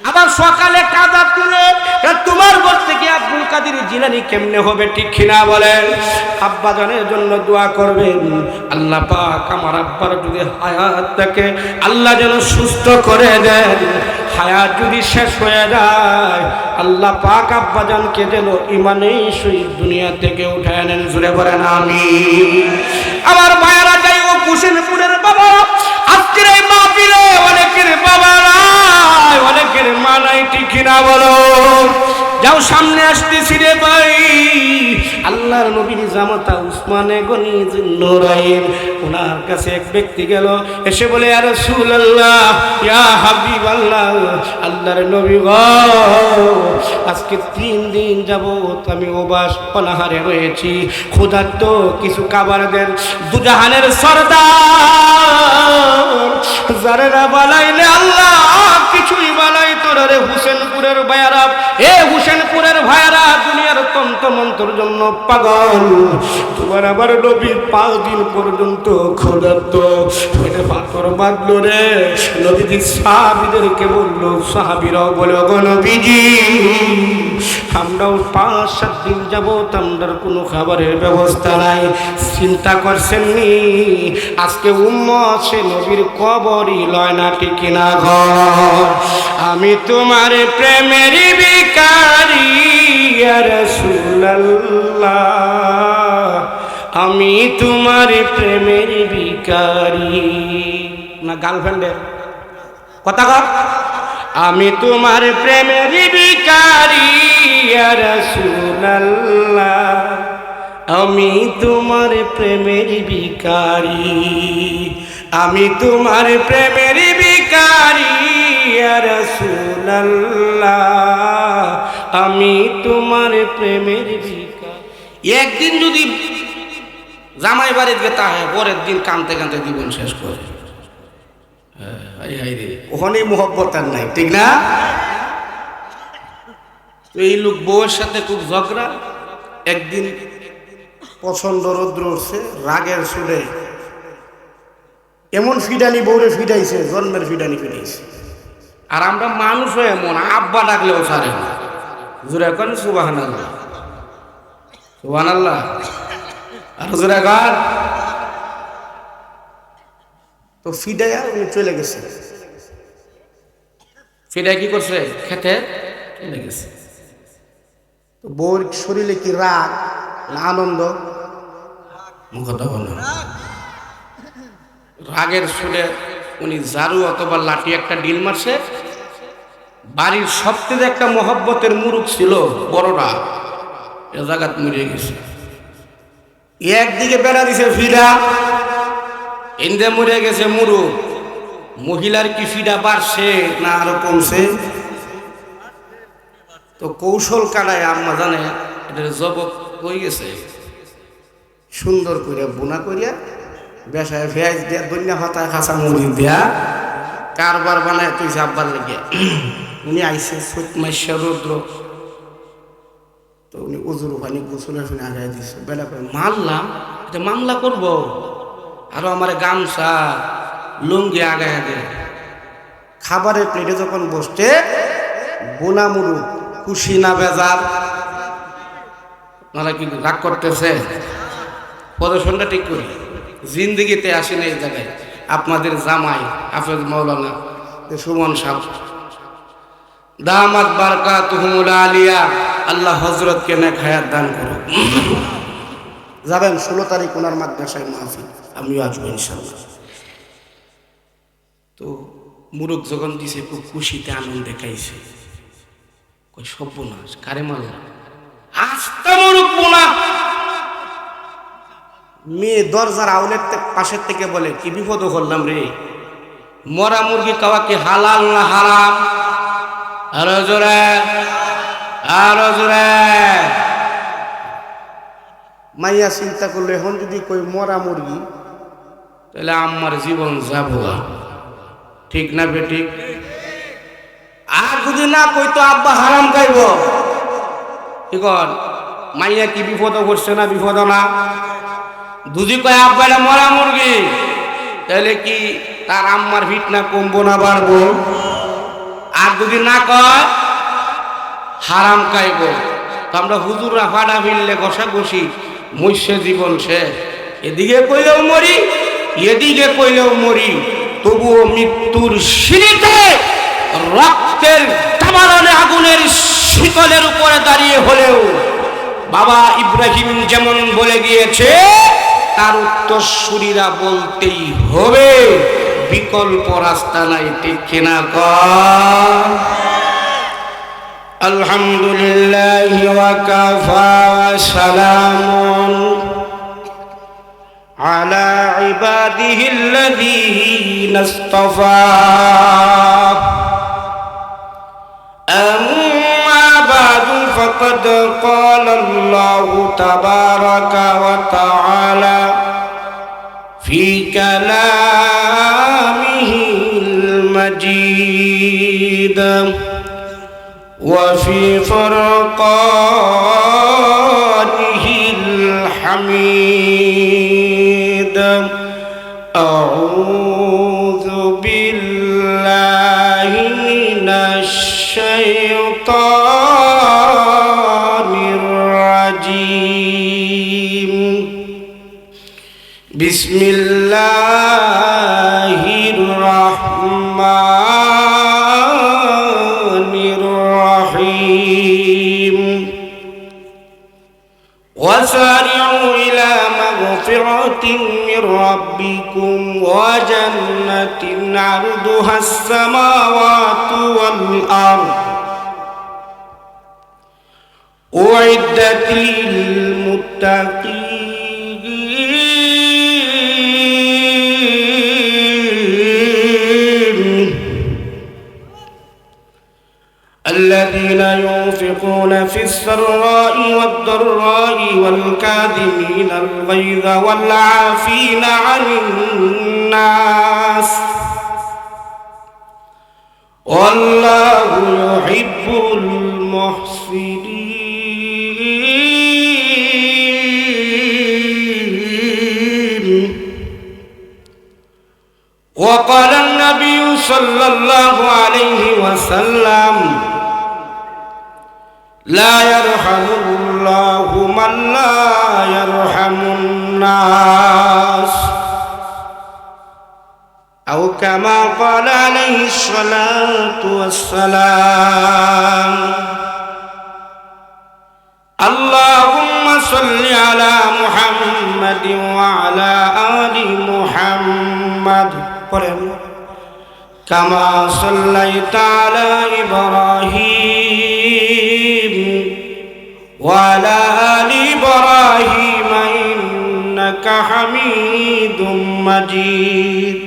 আবার সকালে কাদা তুলে তোমার ঘর থেকে আব্দুল কাদের জিলানী কেমনে হবে, ঠিক কিনা বলেন? আব্বা জানের জন্য দোয়া করবেন, আল্লাহ পাক আমার আব্বার যদি হায়াত থাকে আল্লাহ যেন সুস্থ করে দেন, হায়াত যদি শেষ হয়ে যায় আল্লাহ পাক আব্বা জানকে যেন ইমানেই শহীদ দুনিয়া থেকে উঠায় নেন। জুড়ে বলেন আমিন। আমার ভাইয়েরা, যাই ও হোসেনপুরের বাবা, আজকের এই মাহফিলে অনেকের বাবা নাই, অনেকের মা নাই, ঠিক কিনা বলো? যাও সামনে আসতেছি রে ভাই, আল্লাহর নবীর জামাতা উসমানে গনি জিন্নুরাইন, ওনার কাছে এক ব্যক্তি গেল, এসে বলে ইয়া রাসূলুল্লাহ, ইয়া হাবিবাল্লাহ, আল্লাহর নবী গো, আজকে 3 দিন যাবত আমি উপাস অনাহারে রয়েছি, ক্ষুধার্ত, কিছু খাবার দেন। দুজাহানের সরদার, যারা বানাইলে আল্লাহ কিছুই বানাই তোরা রে হোসেনপুরের ভাইয়ারা, এ হোসেনপুরের ভাইয়ারা দুনিয়ার তন্ত্র জন্য পাগল, তোমার আবার নবীর 5 দিন পর্যন্ত ক্ষুধার্ত পেটে পাথর বাঁধলো রে। নবীজি সাহাবীদেরকে বললো, সাহাবীরাও বলে গো নবীজি, আমরাও 5-7 দিন যাবত আমাদের কোনো খাবারের ব্যবস্থা নাই। চিন্তা করছেন নি আজকে উম্মত সে নবীর কবরই লয় না, ঠিক কিনা ঘর? আমি তোমার প্রেমের ভিখারি ইয়া রাসূলুল্লাহ, আমি তোমার প্রেমের ভিখারি। না গার্লফ্রেন্ডের কথা কর, আমি তোমার প্রেমের ভিখারি ইয়া রাসূলুল্লাহ, আমি তোমার প্রেমের ভিখারি, আমি তোমার প্রেমের ভিখারি ইয়া রাসূলুল্লাহ, আমি তোমার প্রেমের ভিখারি। একদিন যদি জামাই বাড়িতে গেতা হয়, পরের দিন কানতে কানতে জীবন শেষ করে। ওখানে মোহব্বত আর নাই, ঠিক না? তো এই লোক বউয়ের সাথে খুব ঝগড়া, একদিন প্রচন্ড রৌদ্র উঠছে, রাগের সুরে এমন ফিডানি বউরে ফিডাইছে, জন্মের ফিডানি ফিডাইছে। আর আমরা মানুষ হয়ে এমন, আব্বা ডাকলেও ছাড়ে না। জোরে করেন সুবহানাল্লাহ, সুবহানাল্লাহ, আর জোরে কর। তো ফিডাইয়া উনি চলে গেছে। ফিডাই কি করছে? খেতে চলে গেছে। তো বউর শরীরে কি রাগ না আনন্দ? কথা বলো। রাগের সুরে উনি ঝাড়ু অথবা লাঠি একটা ডিল মারছে। বাড়ির সবথেকে একটা মহব্বতের মুরুখ ছিল বড়রা, এ জায়গাত মরে গেছে। একদিকে বেড়া দিছে ফিডা, এন্দে মরে গেছে মুরুখ। মহিলার কি ফিডা বাড়ছে না আরো কমছে? তো কৌশল কাটায় আম্মা জানে এটা জবক হয়ে গেছে, সুন্দর করে বোনা করিয়া বেসায় ভেজ দিয়া দন্যা হতায় খাঁচা মরিচ দিয়া কারবার বানায় তুই আব্বার লেগে। উনি আইসে চৈত মাসা রৌদ্র, তো উনি উজুর পানি গোসলের পানি আগায় দিচ্ছে। বেলা করে মারলাম, এটা মামলা করবো, আরো আমার গামছা লুঙ্গি আগায় দে। খাবারের প্লেটে যখন বসছে, বোনা মুরু খুশি না বেজার? নাহলে কি রাগ করতেছে? প্রদর্শনটা ঠিক করি, জিন্দিগিতে আসেন এই জায়গায়। আপনাদের জামাই হাফেজ মাওলানা সুমন সাহেব দামাত বারকাতুহুমুল আলিয়া, আল্লাহ হযরতকে নেক হায়াত দান করুন। যাবেন 16 তারিখ ওনার মাদ্রাসায় মাহফিল, আমিও আসবো ইনশাআল্লাহ। তো মুরুখ যখন দিছে খুব খুশিতে আনন্দে খাইছে। কই সর্বনাশ, কারে মারলাম? আস্তা মুরুখ বোনা। মেয়ে দরজার আউলের পাশের থেকে বলে, কি বিপদ করলাম রে, মরা মুরগি খাওয়া কি হালাল না হারাম? আরো জোরে, আরো জোরে। মাইয়া চিন্তা করলো, এখন যদি কই মরা মুরগি, তাহলে আমার জীবন যাবো, ঠিক না বেঠিক? আর যদি না কই তো আব্বা হারাম খাইব। কি কর, মাইয়া কি বিপদ করছে না বিপদ না? দুজি কয় আব্বা এটা মরা মুরগি, তাহলে কি তার আম্মার ফিটনা কমবো না বাড়বো? আর যদি না কয় হারাম খাইব, তো আমরা হুজুররা ফাড়া ফিরলে ঘষাঘষি মৎস্য জীবন শেষ। এদিকে কইলেও মরি, এদিকে কইলেও মরি, তবুও মৃত্যুর সিঁড়িতে রক্তের দাবানলে আগুনের শিকলের উপরে দাঁড়িয়ে হলেও বাবা ইব্রাহিম যেমন বলে গিয়েছে তার উত্তরসূরিরা বলতেই হবে, বিকল্প রাস্তা নাই। ঠিক কিনা কর? আলহামদুলিল্লাহ ওয়া কাফা ওয়া সালামুন আলা ইবাদিহিল্লাযীনা ইসতাফা। أما بعد فقد قال الله تبارك وتعالى في كلامه المجيد وفي فرقانه الحميد. أعوذ بالله من الشيطان الرجيم. بسم الله الرحمن الرحيم. وسارعوا إلى مغفرة من ربكم وجنة عرضها السماوات والأرض أعدت للمتقين الذين ينفقون في السراء والضراء والكاظمين الغيظ والعافين عن الناس والله يحب المحسنين. وقال النبي صلى الله عليه وسلم لا يرحم الله من لا يرحم الناس أو كما قال عليه الصلاة والسلام. اللهم صل على محمد وعلى آل محمد كما صليت على إبراهيم وعلى آل إبراهيم إنك حميد مجيد.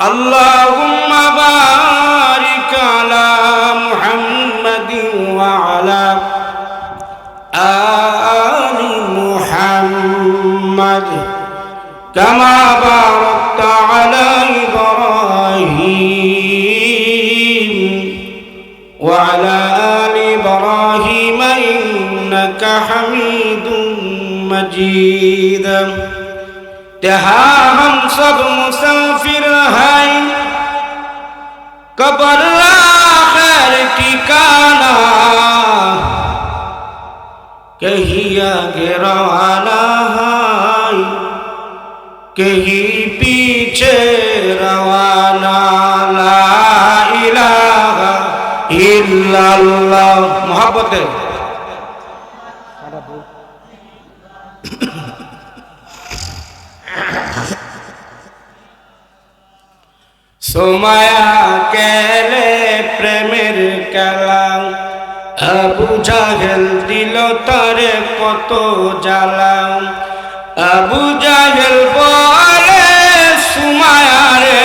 اللهم بارك على محمد وعلى آل محمد كما باركت على إبراهيم وعلى آل إبراهيم إنك حميد مجيد. تہا ہم سب مسافر ہیں قبر آخر ٹھکانا کہیں آگے روانہ ہے کہیں پیچھے روانہ. لا الہ الا اللہ. محبت ہے সোমায়া কেলে প্রেমের কালাম আবু জাহেল দিল তারে কত জ্বালাম. আবু জাহেল বলে সুমায়া রে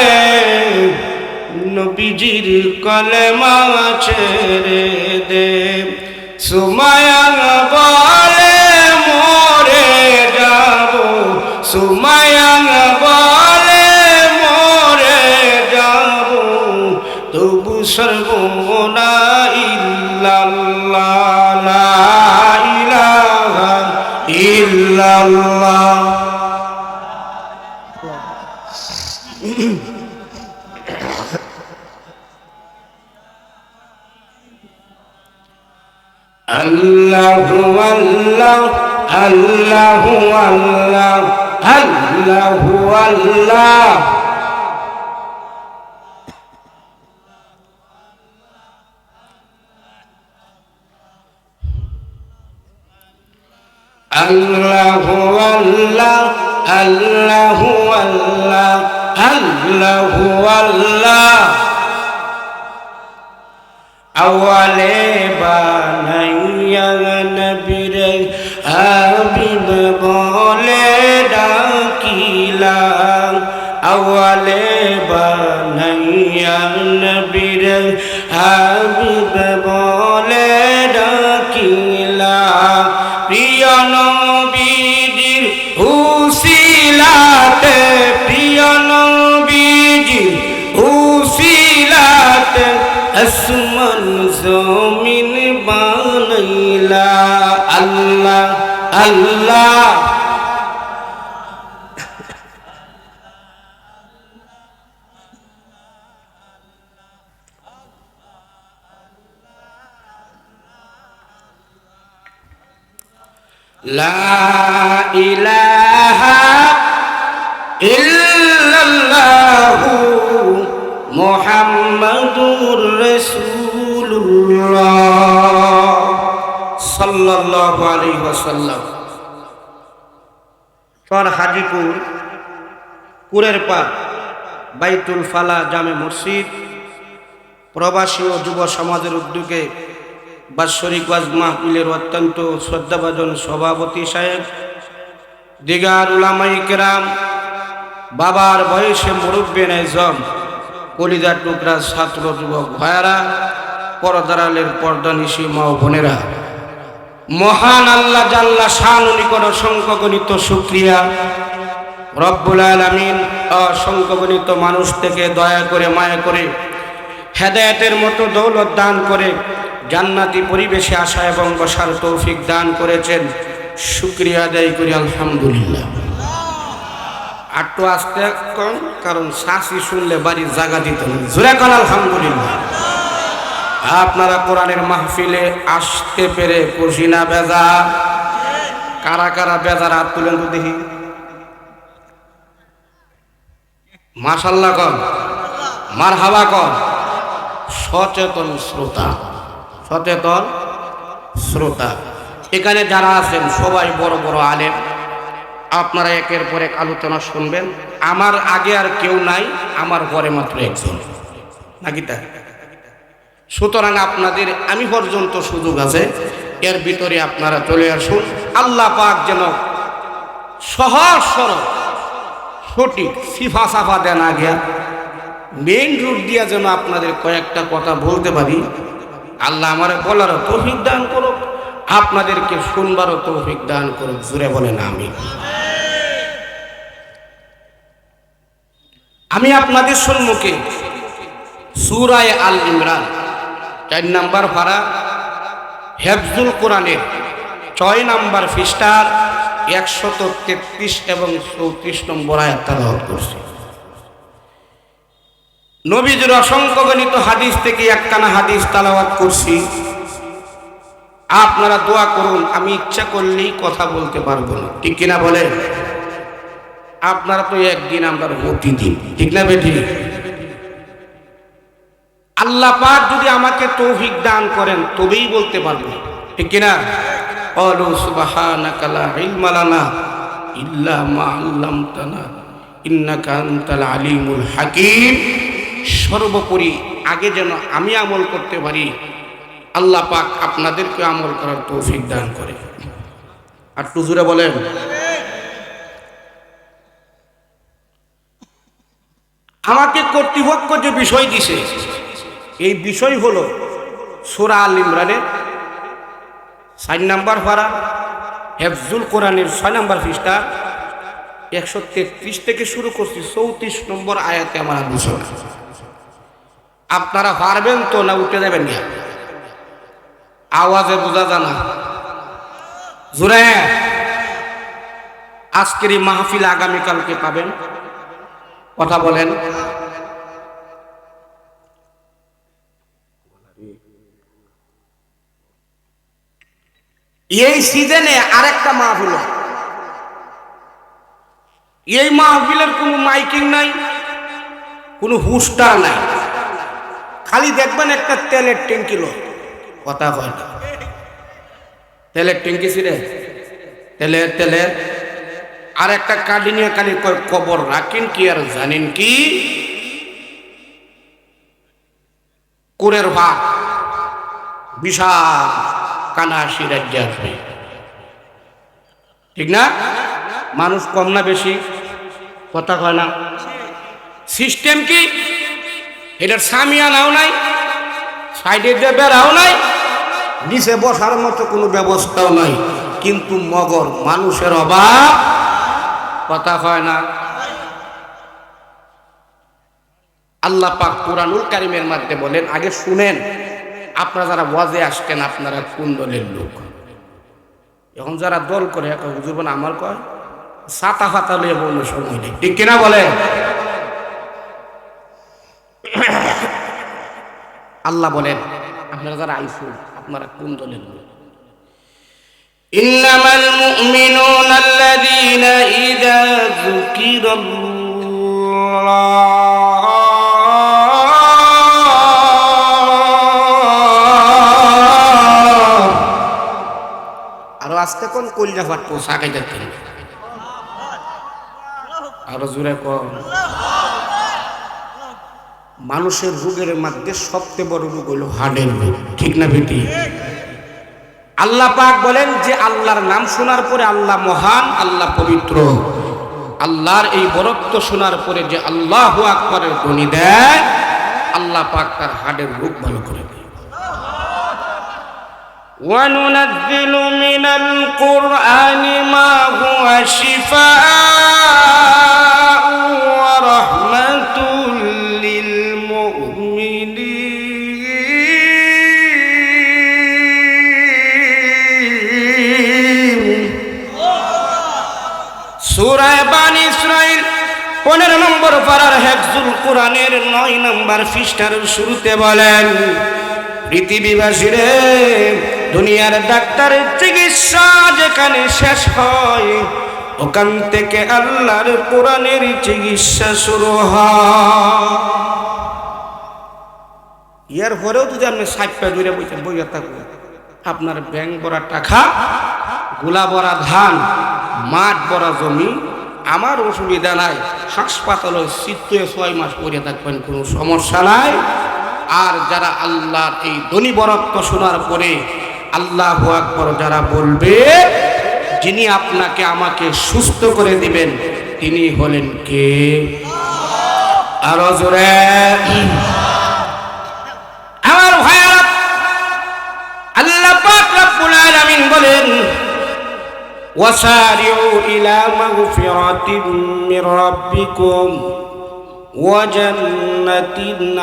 নবীজির কলেমা ছেড়ে দে. সুমায়া বলে মরে যাব. সুমায়া বলে মরে যাব তবু সর্বনা ইল্লাল্লাহ. লা ইলাহা ইল্লাল্লাহ. আল্লাহু আল্লাহ আল্লাহু আল্লাহ আল্লাহু আল্লাহ আল্লাহু আল্লাহ আল্লাহু আল্লাহ আল্লাহু আল্লাহ আওয়ালে বানাইয়া নবীরে হাবিব বলে ডাকিলাম আওয়ালে বানাইয়া নবীরে হাবিব বলে ডাকিলাম প্রিয় নবীজির উসিলাতে প্রিয় নবীজির উসিলাতে আসমান জমিন বানাইলা আল্লাহ আল্লাহ লা ইলাহা ইল্লাল্লাহু মুহাম্মাদুর রাসূলুল্লাহ সাল্লাল্লাহু আলাইহি ওয়াসাল্লাম। শহর হাজীপুর কুরের পাড় বাইতুল ফালা জামে মসজিদ প্রবাসী ও যুব সমাজের উদ্যোগে বাৎসরিক ওয়াজ মাহফিলের অত্যন্ত শ্রদ্ধাভাজন সভাপতি সাহেব, দিগার উলামায়ে কেরাম, বাবার বয়সে মুরব্বী নেজম, কলিজার টুকরা ছাত্র যুবক ভাইয়ারা, পরদারালের পর্দানিশী মা ও বোনেরা, মহান আল্লাহ জাল্লা শানুর নিকট অসংখ্য গণিত শুকরিয়া। রব্বুল আলামিন অসংখ্য গণিত মানুষ থেকে দয়া করে মায়া করে হেদায়েতের মতো দৌলত দান করে জান্নাতি পরিবেশে আসা এবং বসার তৌফিক দান করেছেন। শুকরিয়া আদায় করি আলহামদুলিল্লাহ। আটটু আসতে কম, কারণ শাসি শুনলে বাড়ির জায়গা দিতে হবে। জোরে কর আলহামদুলিল্লাহ। আপনারা কোরআনের মাহফিলে আসতে পেরে খুশি না বেজার? কারা কারা বেজার হাত তুলেন তো দেখি। মাশাআল্লাহ কর, মারহাবা কর। সচেতন শ্রোতা, সচেতন শ্রোতা এখানে যারা আছেন সবাই বড় বড় আলেম। আপনারা একের পর এক আলোচনা শুনবেন। আমার আগে আর কেউ নাই, আমার পরে মাত্র একজন, নাকি তাই? সুতরাং আপনাদের আমি পর্যন্ত সুযোগ আছে, এর ভিতরে আপনারা চলে আসুন। আল্লাহ পাক যেন সহজ সরল সঠিক সিফা সাফা দেন আগে, মেইন রুট দিয়া যেন আপনাদের কয়েকটা কথা বলতে পারি। আল্লাহ আমার বলারও তৌফিক দান করুক, আপনাদেরকে শুনবারও তৌফিক দান করুক। জুড়ে বলেন আমিন। আমি আপনাদের সম্মুখে সূরা আল ইমরান 4 নম্বর পারা হেফজুল কোরআনের 6 নম্বর পৃষ্ঠার 133 এবং 34 নম্বর আয়াত তেলাওয়াত করছি। নবীজির অসংখ্য গণিত হাদিস থেকে একখানা হাদিস তেলাওয়াত করছি। আপনারা দোয়া করুন, আমি ইচ্ছা করলেই কথা বলতে পারবো না, ঠিক কিনা বলেন? আপনারা তো একদিন আমরা প্রতিদিন, ঠিক না বেঠি? আল্লাহ পাক যদি আমাকে তৌফিক দান করেন তবেই বলতে পারবো, ঠিক কিনা? ক্বালু সুবহানাকা লা ইলমা লানা ইল্লা মা আল্লামতানা ইন্নাকা আনতাল আলিমুল হাকীম। সর্বোপরি আগে যেন আমি আমল করতে পারি, আল্লাহ পাক আপনাদেরকে আমল করার তৌফিক দান করে। আর জোরে বলেন। আমাকে কর্তৃপক্ষ যে বিষয় দিছে, এই বিষয় হলো সূরা আল ইমরানের 4 নম্বর পারা হেফজুল কোরআনের 6 নম্বর পৃষ্ঠা 133 থেকে শুরু করছি 34 নম্বর আয়াতে আমার আলোচনা। আপনারা পারবেন তো না উঠে যাবেন না? আওয়াজে বোঝা জানা জোরে। আজকের এই মাহফিল আগামীকালকে পাবেন, কথা বলেন। এই সিজনে আরেকটা মাহফিল, এই মাহফিলের কোনো মাইকিং নাই, কোনো হুস্টার নাই, খালি দেখবেন একটা তেলের ট্যাঙ্কি লোক কথা হয় না। তেলের ট্যাঙ্কি ছিঁড়ে তেলের আর একটা কাঠি নিয়ে খালি কবর রাখেন কি আর জানেন কি কুরের ভাত বিশাল কানাসি রাজ্যে আসবে, ঠিক না? মানুষ কম না বেশি কথা কয় না। সিস্টেম কি? এটার সামিয়ানাও নাই, সাইডে দিয়ে বেড়াও নাই, নিচে বসার মতো কোনো ব্যবস্থাও নাই, কিন্তু মগর মানুষের অভাব কথা হয় না। আল্লাহ পাক কুরআনুল কারীমের মধ্যে বলেন, আগে শুনেন আপনারা যারা ওয়াজে আসছেন আপনারা কোন দলের লোক। এখন যারা দল করে হুজুর বলে আমার কয় ছাতা ফাতা লইয়া বললে সময় নেই, ঠিক কিনা বলে? আল্লাহ বলেন আপনারা যারা আইসুন আপনারা কোন দলের লোক। ইন্নামাল মুমিনুনা আল্লাযীনা ইযা যুকিরাল্লাহ আরো আস্তে কোন কলিজা ফাটবো সাকাইতে আরো জোরে কোন। মানুষের রোগের মধ্যে সবচেয়ে বড় রোগ হলো হার্টের রোগ, ঠিক না বেটি? আল্লাহ পাক বলেন যে আল্লাহর নাম শোনার পরে আল্লাহ মহান, আল্লাহ পবিত্র, আল্লাহর এই বরত্ব শোনার পরে যে আল্লাহু আকবারের ধ্বনি দেয় আল্লাহ পাক তার হার্টের রোগ ভালো করে দেয়। وَنُنَزِّلُ مِنَ الْقُرْآنِ مَا هُوَ شِفَاءٌ وَرَحْمَةٌ لِلْمُؤْمِنِينَ সূরা বানী ইসরাঈল 15 নম্বর পারার হিফজুল কোরআনের 9 নম্বর পৃষ্ঠার শুরুতে বলেন, পৃথিবীবাসীরে দুনিয়ার ডাক্তারের চিকিৎসা যেখানে শেষ হয় ওখান থেকে আল্লাহর কোরআনের চিকিৎসা শুরু হয়। এর পরেও যদি আপনি সাইপা দূরে বইয়া থাকুন, আপনার ব্যাংক ভরা টাকা, গোলা ভরা ধান, মাঠ ভরা জমি, আমার অসুবিধা নাই, হাসপাতালে চিত্তে 6 মাস পরে থাকবেন, কোনো সমস্যা নাই। আর যারা আল্লাহর এই ধ্বনি বরত্ব শোনার পরে আল্লাহু আকবার যারা বলবে, যিনি আপনাকে আমাকে সুস্থ করে দিবেন তিনি হলেন কে? আরো জোরে আমার ভাইরা, আল্লাহ পাক রব্বুল আলামিন বলেন, ওয়াসারিউ ইলা মাগফিরাতিন মির রাব্বিকুম وَجَنَّةٍ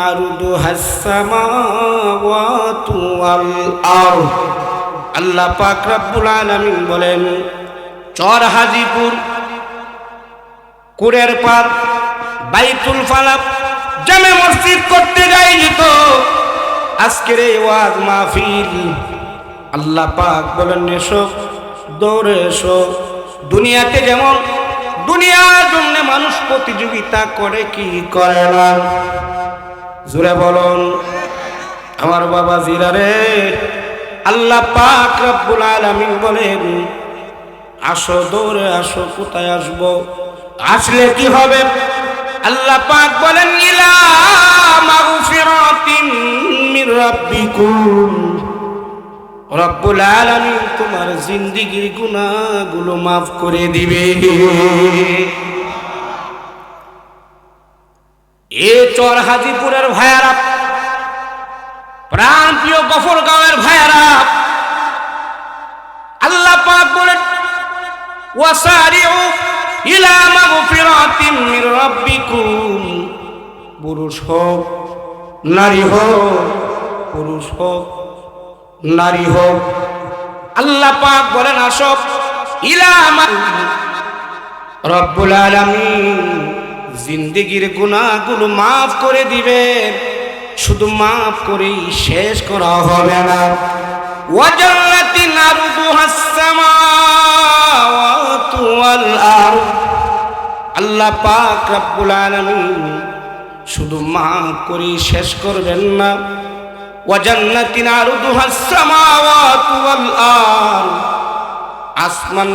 عَرْضُهَا السَّمَاوَاتُ وَالْأَرْضُ। আল্লাহ পাক রব্বুল আলামিন বলেন, চর হাজিপুর, কুড়ের পার, বাইতুল ফালাক জামে মসজিদ করতে যাইনি তো আজকের এই ওয়াজ মাহফিল। আল্লাহ পাক বলেন, এসো দৌড়ে এসো। দুনিয়াতে যেমন দুনিয়ার জন্য মানুষ প্রতিযোগিতা করে কি করে না, জোরে বলুন আমার বাবা জিরারে। আল্লাহ পাক রব্বুল আলামিন বলেন, আসো দৌড়ে আসো। কোথায় আসবো? আসলে কি হবে? আল্লাহ পাক বলেন, ইলা মাগফিরাতিন মির রাব্বিকুম। রব্বুল আলামিন তোমার জিন্দেগির গুনাহগুলো মাফ করে দিবে। এ চর হাজিপুরের ভাইয়ারা, প্রাণ প্রিয় গফরগাঁওয়ের ভাইয়ারা, আল্লাহ পাক বলেন, ওয়াসারিউ ইলা মাগফিরাতিন মির রাব্বিকুম। পুরুষ হোক নারী হোক, পুরুষ হোক নারী হোক, আল্লাহ পাক বলেন আসো ইলা রব্বুল আলামিন জিন্দেগির গুনাহগুলো মাফ করে দিবেন। শুধু মাফ করেই শেষ করা হবে না, ওয়া জান্নাতিন আরদুহাস সামাওয়াতু ওয়াল আরদ। আল্লাহ পাক রব্বুল আলামিন শুধু মাফ করে শেষ করবেন না, ওয়া জান্নাতিন আরদুহাস সামাওয়াতু ওয়াল আরদ, আসমান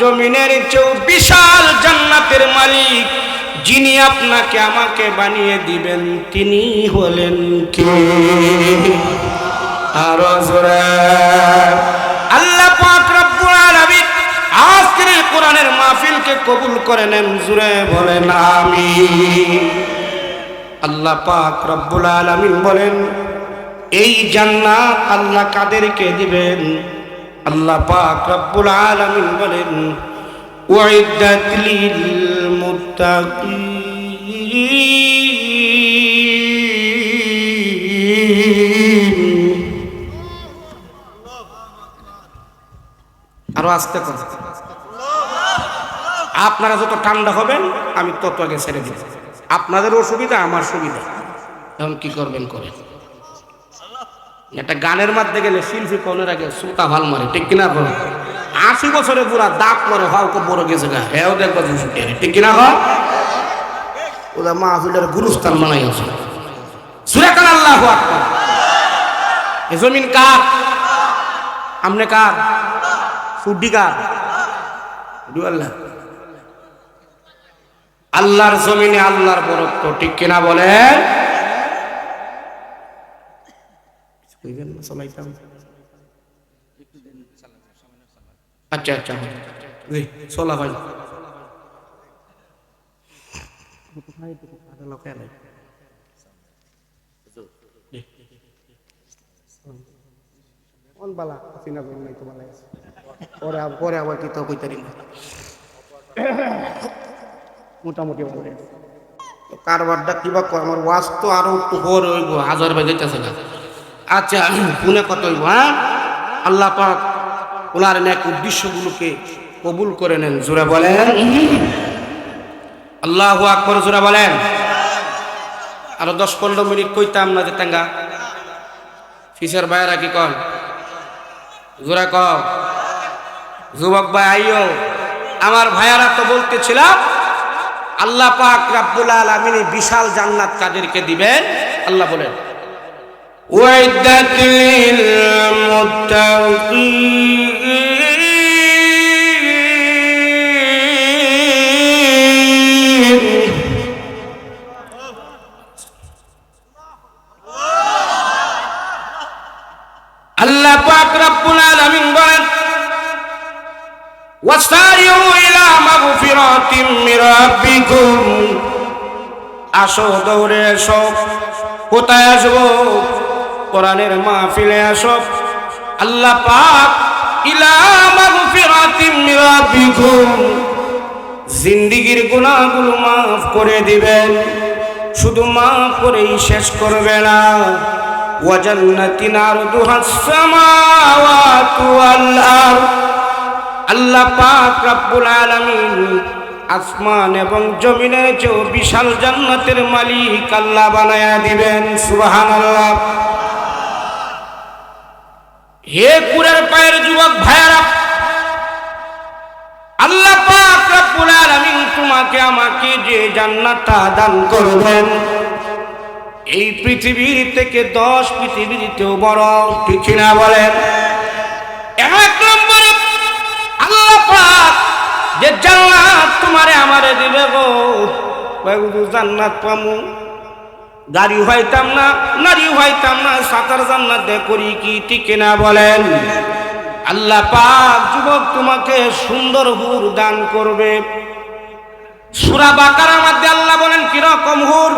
জমিনের চেয়েও বিশাল জান্নাতের মালিক যিনি আপনাকে আমাকে বানিয়ে দিবেন তিনি হলেন কে? আর জোরে আল্লাহ পাক রব্বুল আলামিন আজকের কোরআনের মাহফিলকে কবুল করে নেন, জোরে বলেন আমিন। আল্লাহ পাক রব্বুল আলামিন বলেন এই জান্নাত আল্লাহ কাদেরকে দিবেন? আল্লাহ পাক রব্বুল আলামিন বলেন উইদ্দাত লিল মুত্তাকিন। আরো আস্তে কথা, আপনারা যত ঠান্ডা হবেন আমি তত আগে ছেড়ে দিব। আপনাদের অসুবিধা আমার সুবিধা, এখন কি করবেন করেন। একটা গানের মধ্যে গেলে শিল্পী কনের আগে সুতা ভাল মারে, ঠিক কিনা বলে? 80 বছরে পুরা দাঁত মারে হাউকে বড় গেছে গা, হেও দেখবো ঠিক কিনা হয়। ওদের মাহফিলের গুরুস্থান বানাই আছে। সুরে কান আল্লাহু আকবার। এ জমিন কার? আমনে কার? সুড্ডি কার? আল্লাহ। আল্লাহর জমিনে আল্লাহর বরত্ব, ঠিক কিনা বলেন? আচ্ছা আচ্ছা চলা ভাই পরে আবার কি তো কইতারি মোটামুটি কারবারটা কিবা আমার ওয়াজ তো আরো একটু বড় হইব, 1000 বাজাইতেছে না। আচ্ছা পুনে কত হইব? হ্যাঁ, আল্লাহ পাক ওনার নেক উদ্দেশ্যগুলোকে কবুল করে নেন, জোরে বলেন আল্লাহু আকবার, জোরে বলেন। আরো 10-15 মিনিট কইতাম না যে টাঙ্গা ফিসের ভাইরা কি কন? জোরে কও যুবক ভাই আইও। আমার ভাইয়ারা তো বলতেছিলাম আল্লাহ পাক রব্বুল আলামিন বিশাল জান্নাত কাদেরকে দিবেন? আল্লাহ বলেন উইদ্দাত লিল মুত্তাকিন। আল্লাহ পাক রব্বুল আলামিন বলেন ওয়াসারিউ ইলা মাগফিরাতিম মির রাব্বিকুম। আসো, দৌড়ে এসো। কোথায় আসবো? কোরআনের মাহফিলে আসো। আল্লাহ পাক ইলা মাগফিরাতিম মির রাব্বিকুম, জিন্দেগীর গুনাহগুলো মাফ করে দিবেন। শুধু মাফ করেই শেষ করবে না, ওয়া জান্নাতিন আরদুহাস সামাওয়াতু ওয়াল আরদ। আল্লাহ পাক রব্বুল আলামিন আসমান এবং জমিনের চেয়েও বিশাল জান্নাতের মালিক আল্লাহ বানায়া দিবেন। সুবহানাল্লাহ। হে কুরের পায়ের যুবক ভাইয়ারা, আল্লাহ পাক রব্বুল আলামিন তোমাকে আমাকে যে জান্নাতটা দান করবেন, এই পৃথিবীর থেকে 10 পৃথিবীতেও বড়, ঠিক না বলেন? এক নম্বরে আল্লাহ পাক যে জান্নাত তোমারে আমারে দিবে গো, জান্নাত পামু, গাড়ি হইতাম না, নারী হইতাম না, সাতার জান্নাত দে করি কি, ঠিক না বলেন? আল্লাহ পাক যুবক তোমাকে সুন্দর হুর দান করবে। সূরা বাকারার মধ্যে আল্লাহ বলেন কি রকম হুর?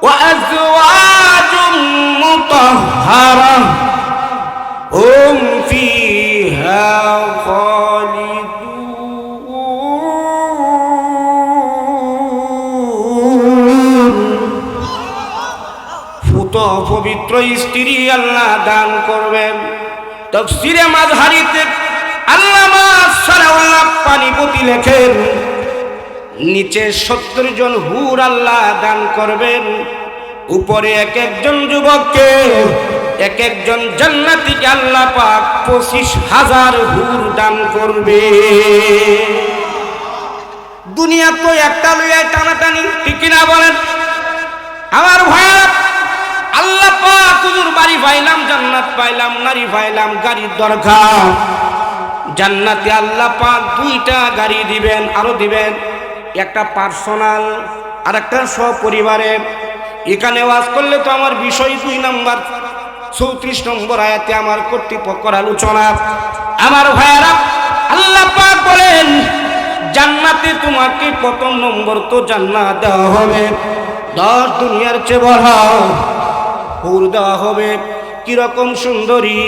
ওয়া আজওয়াজুম মুতাহহারা হুম ফিহা খালিদুন। ফুত পবিত্র স্ত্রী আল্লাহ দান করবেন। তাফসীরে মাযহারিতে আল্লামা সালাউল্লাহ পানিপতি লেখেন নিচে 70 জন হুর আল্লাহ দান করবেন। উপরে এক একজন যুবককে এক একজন জান্নাতীকে আল্লাহ পাক 25,000 হুর দান করবে। দুনিয়া তো একটা লইয়া টানাটানি, ঠিক কিনা বলেন? আমার ভাইরা, আল্লাহ পাক হুজুর বাড়ি পাইলাম, জান্নাত পাইলাম, নারী পাইলাম, গাড়ির দরকার। জান্নাতে আল্লাহ পাক 2টা গাড়ি দিবেন, আরো দিবেন, একটা পার্সোনাল আর একটা সপরিবারের। এখানে ওয়াজ করলে তো আমার বিষয় 2 নম্বর 34 নম্বর আয়াতে আমার কর্তৃপক্ষের আলোচনা। আমার ভাইরা, আল্লাহ পাক বলেন জান্নাতে তোমাকে প্রথম নম্বর তো জান্নাত দেওয়া হবে, 10 দুনিয়ার চেয়ে বড় হুর দেওয়া হবে। কিরকম সুন্দরী!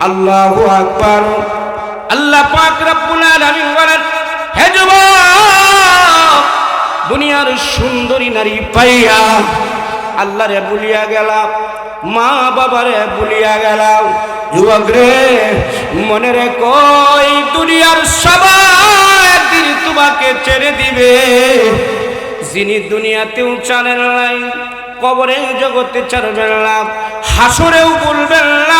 আল্লাহু আকবার। আল্লাহ পাক রব্বুল আলামিন বলেন, হে যুবক, দুনিয়ার সুন্দরী নারী পাইয়া আল্লাহরে ভুলিয়া গেলাম, মা বাবারে ভুলিয়া গেলাম। যুবক রে, মনে রেখো এই দুনিয়ার সবাই একদিন তোমাকে ছেড়ে দিবে। যিনি দুনিয়াতেও ছাড়েন নাই, কবরে জগতে ছাড়বেন না, হাসরেও বলবেন না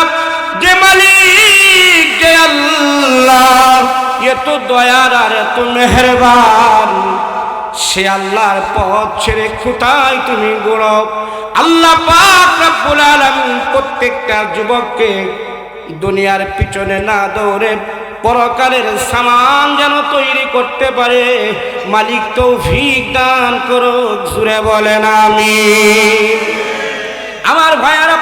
যে মালিক যে আল্লাহ এত দয়ার আর এত মেহেরবান, সে আল্লাহর পথ ছেড়ে কোথায় তুমি গোড়ো। আল্লাহ পাক রব্বুল আলামিন প্রত্যেকটা যুবককে দুনিয়ার পিছনে না দৌড়ে পরকালের সামান যেন তৈরি করতে পারে মালিক তৌফিক দান করুক। জোরে বলেন আমিন। আমার ভাইয়ারা,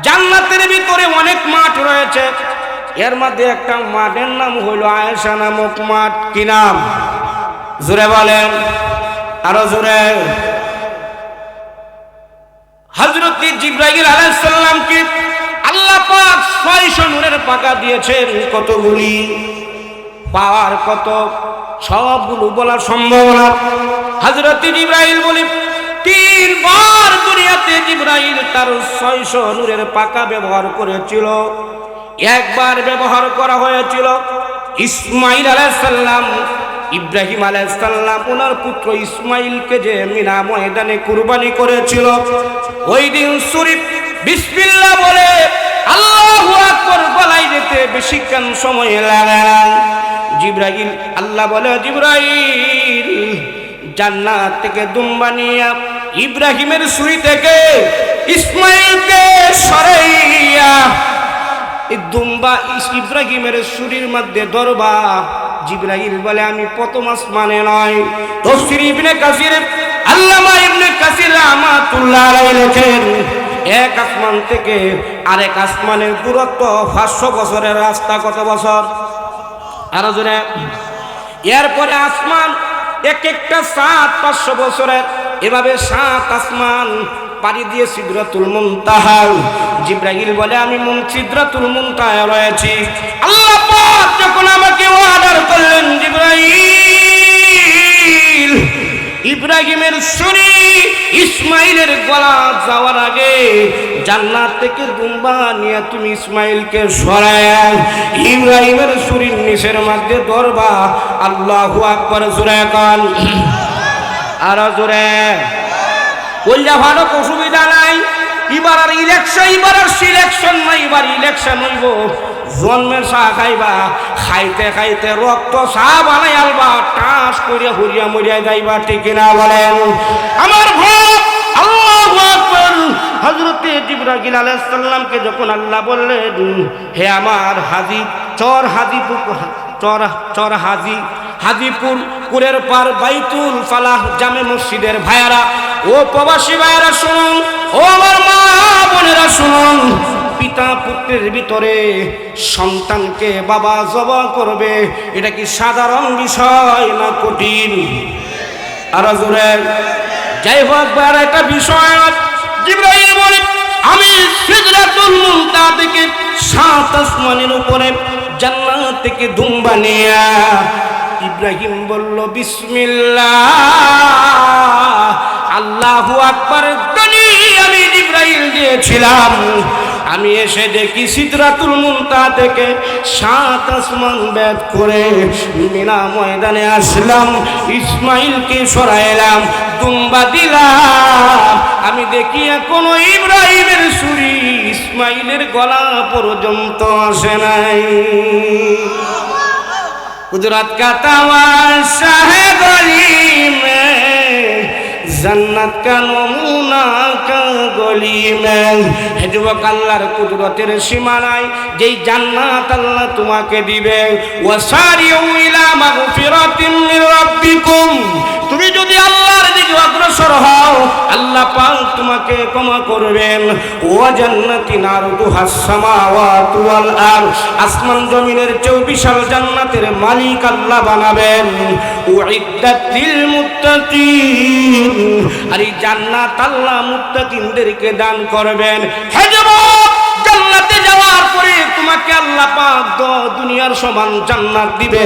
জান্নাতের ভিতরে অনেক মাঠ রয়েছে, এর মধ্যে একটা মাঠের নাম হইল আয়েশা নামক মাঠ। কি নাম? জোরে বলেন, আরো জোরে। হযরত জিবরাইল আলাইহিস সালামকে আল্লাহ পাক 600 নূরের পাকা দিয়েছেন। কতগুলি পাওয়ার কত, সবগুলো বলা সম্ভব না। হযরত জিবরাইল বলে 3 বার দুনিয়াতে জিবরাইল তার 600 নূরের পাকা ব্যবহার করেছিল। একবার ব্যবহার করা হয়েছিল ইসমাইল আলাইহিস সালাম, ইব্রাহিম আলাইহিস সালাম ওনার পুত্র ইসমাইলকে যে মিনা ময়দানে কুরবানি করেছিল, ওই দিন শরীফ বিসমিল্লাহ বলে আল্লাহু আকবার বলাই যেতে বেশিক্ষণ সময় লাগে না। জিবরাইল, আল্লাহ বলে জিবরাইল জান্নাত থেকে দুম্বা নিয়ে ইব্রাহিমের ছুরি থেকে ইসমাইলকে সরাইয়া এই দুম্বা ইব্রাহিমের ছুরির মধ্যে ধরবা। জিবরাইল বলে আমি প্রথম আসমানে নয়। তাফসীর ইবনে কাসির, আল্লামা ইবনে কাসির রাহমাতুল্লাহ আলাইহি লেখেন, এক আসমান থেকে আরেক আসমানের দূরত্ব 500 বছরের রাস্তা। কত বছর? আরো জোরে। এরপরে আসমান এক একটা 700-500 বছরের, এভাবে 7 আসমান পাড়ি দিয়ে সিদরাতুল মুনতাহা। জিবরাইল বলে আমি সিদরাতুল মুনতাহা রয়েছি। আল্লাহ পাক যখন আমাকে অর্ডার করলেন, জিবরাইল ইব্রাহিমের ছুরি ইসমাইলের গলা যাওয়ার আগে জান্নাত থেকে দুম্বা নিয়ে তুমি ইসমাইলকে সরায়া ইব্রাহিমের ছুরির নিচের মধ্যে ধরবা। আল্লাহু আকবার। জোরে কান, আর জোরে। বললে ভালো, অসুবিধা নাই। এবার আর ইলেকশন, এবার আর সিলেকশন নাই, এবার ইলেকশন হইব। জন্মের চা খাইবা, খাইতে খাইতে রক্ত চা বানাই আলবা, টাস করিয়া হরিয়া মরিয়া যাইবা। ঠিক না বলেন? আমার ভাই, আল্লাহু আকবার। হযরত জিবরাইল আলাইহিস সালামকে যখন আল্লাহ বললেন, হে আমার হাজী চর হাজিপুর কুরের পার বাইতুল ফালাহ জামে মসজিদের ভাইয়ারা, ও প্রবাসী ভাইয়ারা শুনুন, ও আমার মা বোনেরা শুনুন, পিতা পুত্রের ভিতরে সন্তানকে বাবা জবা করবে, এটা কি সাধারণ বিষয় না কঠিন? আর জোরে। যাই হোক ভাইয়ারা, এটা বিষয়। জিবরাইল বলে আমি সিদরাতুল মুনতাহা থেকে 7 আসমানের উপরে জান্নাত থেকে দুম্বা নিয়া ইব্রাহিম বলল বিসমিল্লাহ, আল্লাহু আকবার ধ্বনি আমি জিবরাইল দিয়েছিলাম। আমি এসে দেখি সিদরাতুল মুনতাহা থেকে 7 আসমান ভেদ করে মিনা ময়দানে আসলাম, ইসমাইলকে সরাইলাম, দুম্বা দিলাম। আমি দেখি এখনো ইব্রাহিমের ছুরি ইসমাইলের গলা পর্যন্ত আসে নাই। কুদরত का तमाशा है गली में, जन्नत का नमूना का गली में। হে যুবক, আল্লাহর কুদরতের সীমা নাই। যেই জান্নাত আল্লাহ তোমাকে দিবে, ওয়াসারিউ ইলা মাগফিরাতিন মির রাব্বিকুম, তুমি যদি আল্লাহর দিকে অগ্রসর হও আল্লাহ পাক তোমাকে ক্ষমা করবেন। ওয়া জান্নাতিন আরদুহাস সামাওয়াতু ওয়াল আরদ, আসমান জমিনের চেয়েও বিশাল জান্নাতের মালিক আল্লাহ বানাবেন। উইদ্দাত লিল মুত্তাকিন, আর এই জান্নাত আল্লাহ মুত্তাকিনদেরকে দান করবেন। হে যুবক, জান্নাতে যাওয়ার পরে তোমাকে আল্লাহ পাক দুনিয়ার সমান জান্নাত দিবে।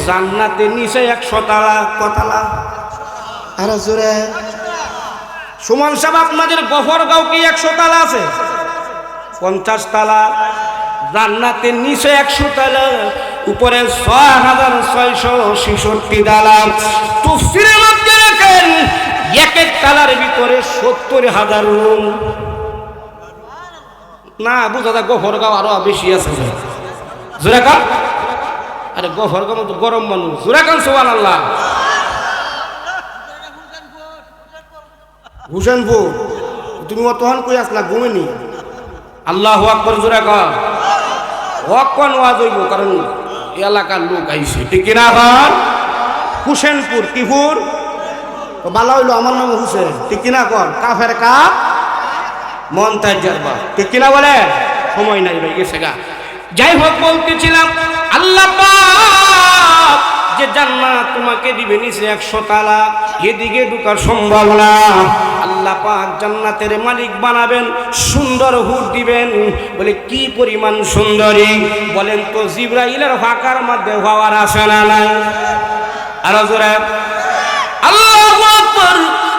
জান্নাতের নিচে 100 তালা। কতলা? আরে জোরে সুমন সাহেব, আপনাদের গফরগাঁও কি 100 তালা আছে? 50 তালা। জান্নাতের নিচে 100 তালা, উপরে 6666 তালা। তাফসীরের মধ্যে লেখেন এক এক তালার ভিতরে 70,000 রুম। না বুঝা যায়, গফরগাঁও আরো বেশি আছে। জোরে কান, আরে গফরগাঁও তো গরম মানুষ। জোরে কান সুবহানাল্লাহ। হুসেনপুর, তুমি অতক্ষণ কই আসলা? ঘুমেনি? আল্লাহু আকবার। জোরে কান, ওয়াক্কান ওয়াজ হইব, কারণ এলাকার লোক আইছে, ঠিক কিনা? কর হুসেনপুর। কিপুর বালা হইলো, আমার নাম হুসেন, ঠিক কিনা? কর কাফের কাপ মন্তাজ জারবা, ঠিক কিনা? বলে সময় নাই ভাই, গেছে গা। যাই হোক, বলতেছিলাম আল্লাহ পাক যে জান্নাত তোমাকে দিবে নিচে 100 তালা, এদিকে ঢোকার সম্ভব না। আল্লাহ পাক জান্নাতের মালিক বানাবেন, সুন্দর হুর দিবেন। বলে কি পরিমাণ সুন্দরী বলেন তো? জিবরাইলের ফাঁকার মধ্যে হওয়ার আসে না নাই? আরো জোরে আল্লাহু আকবার।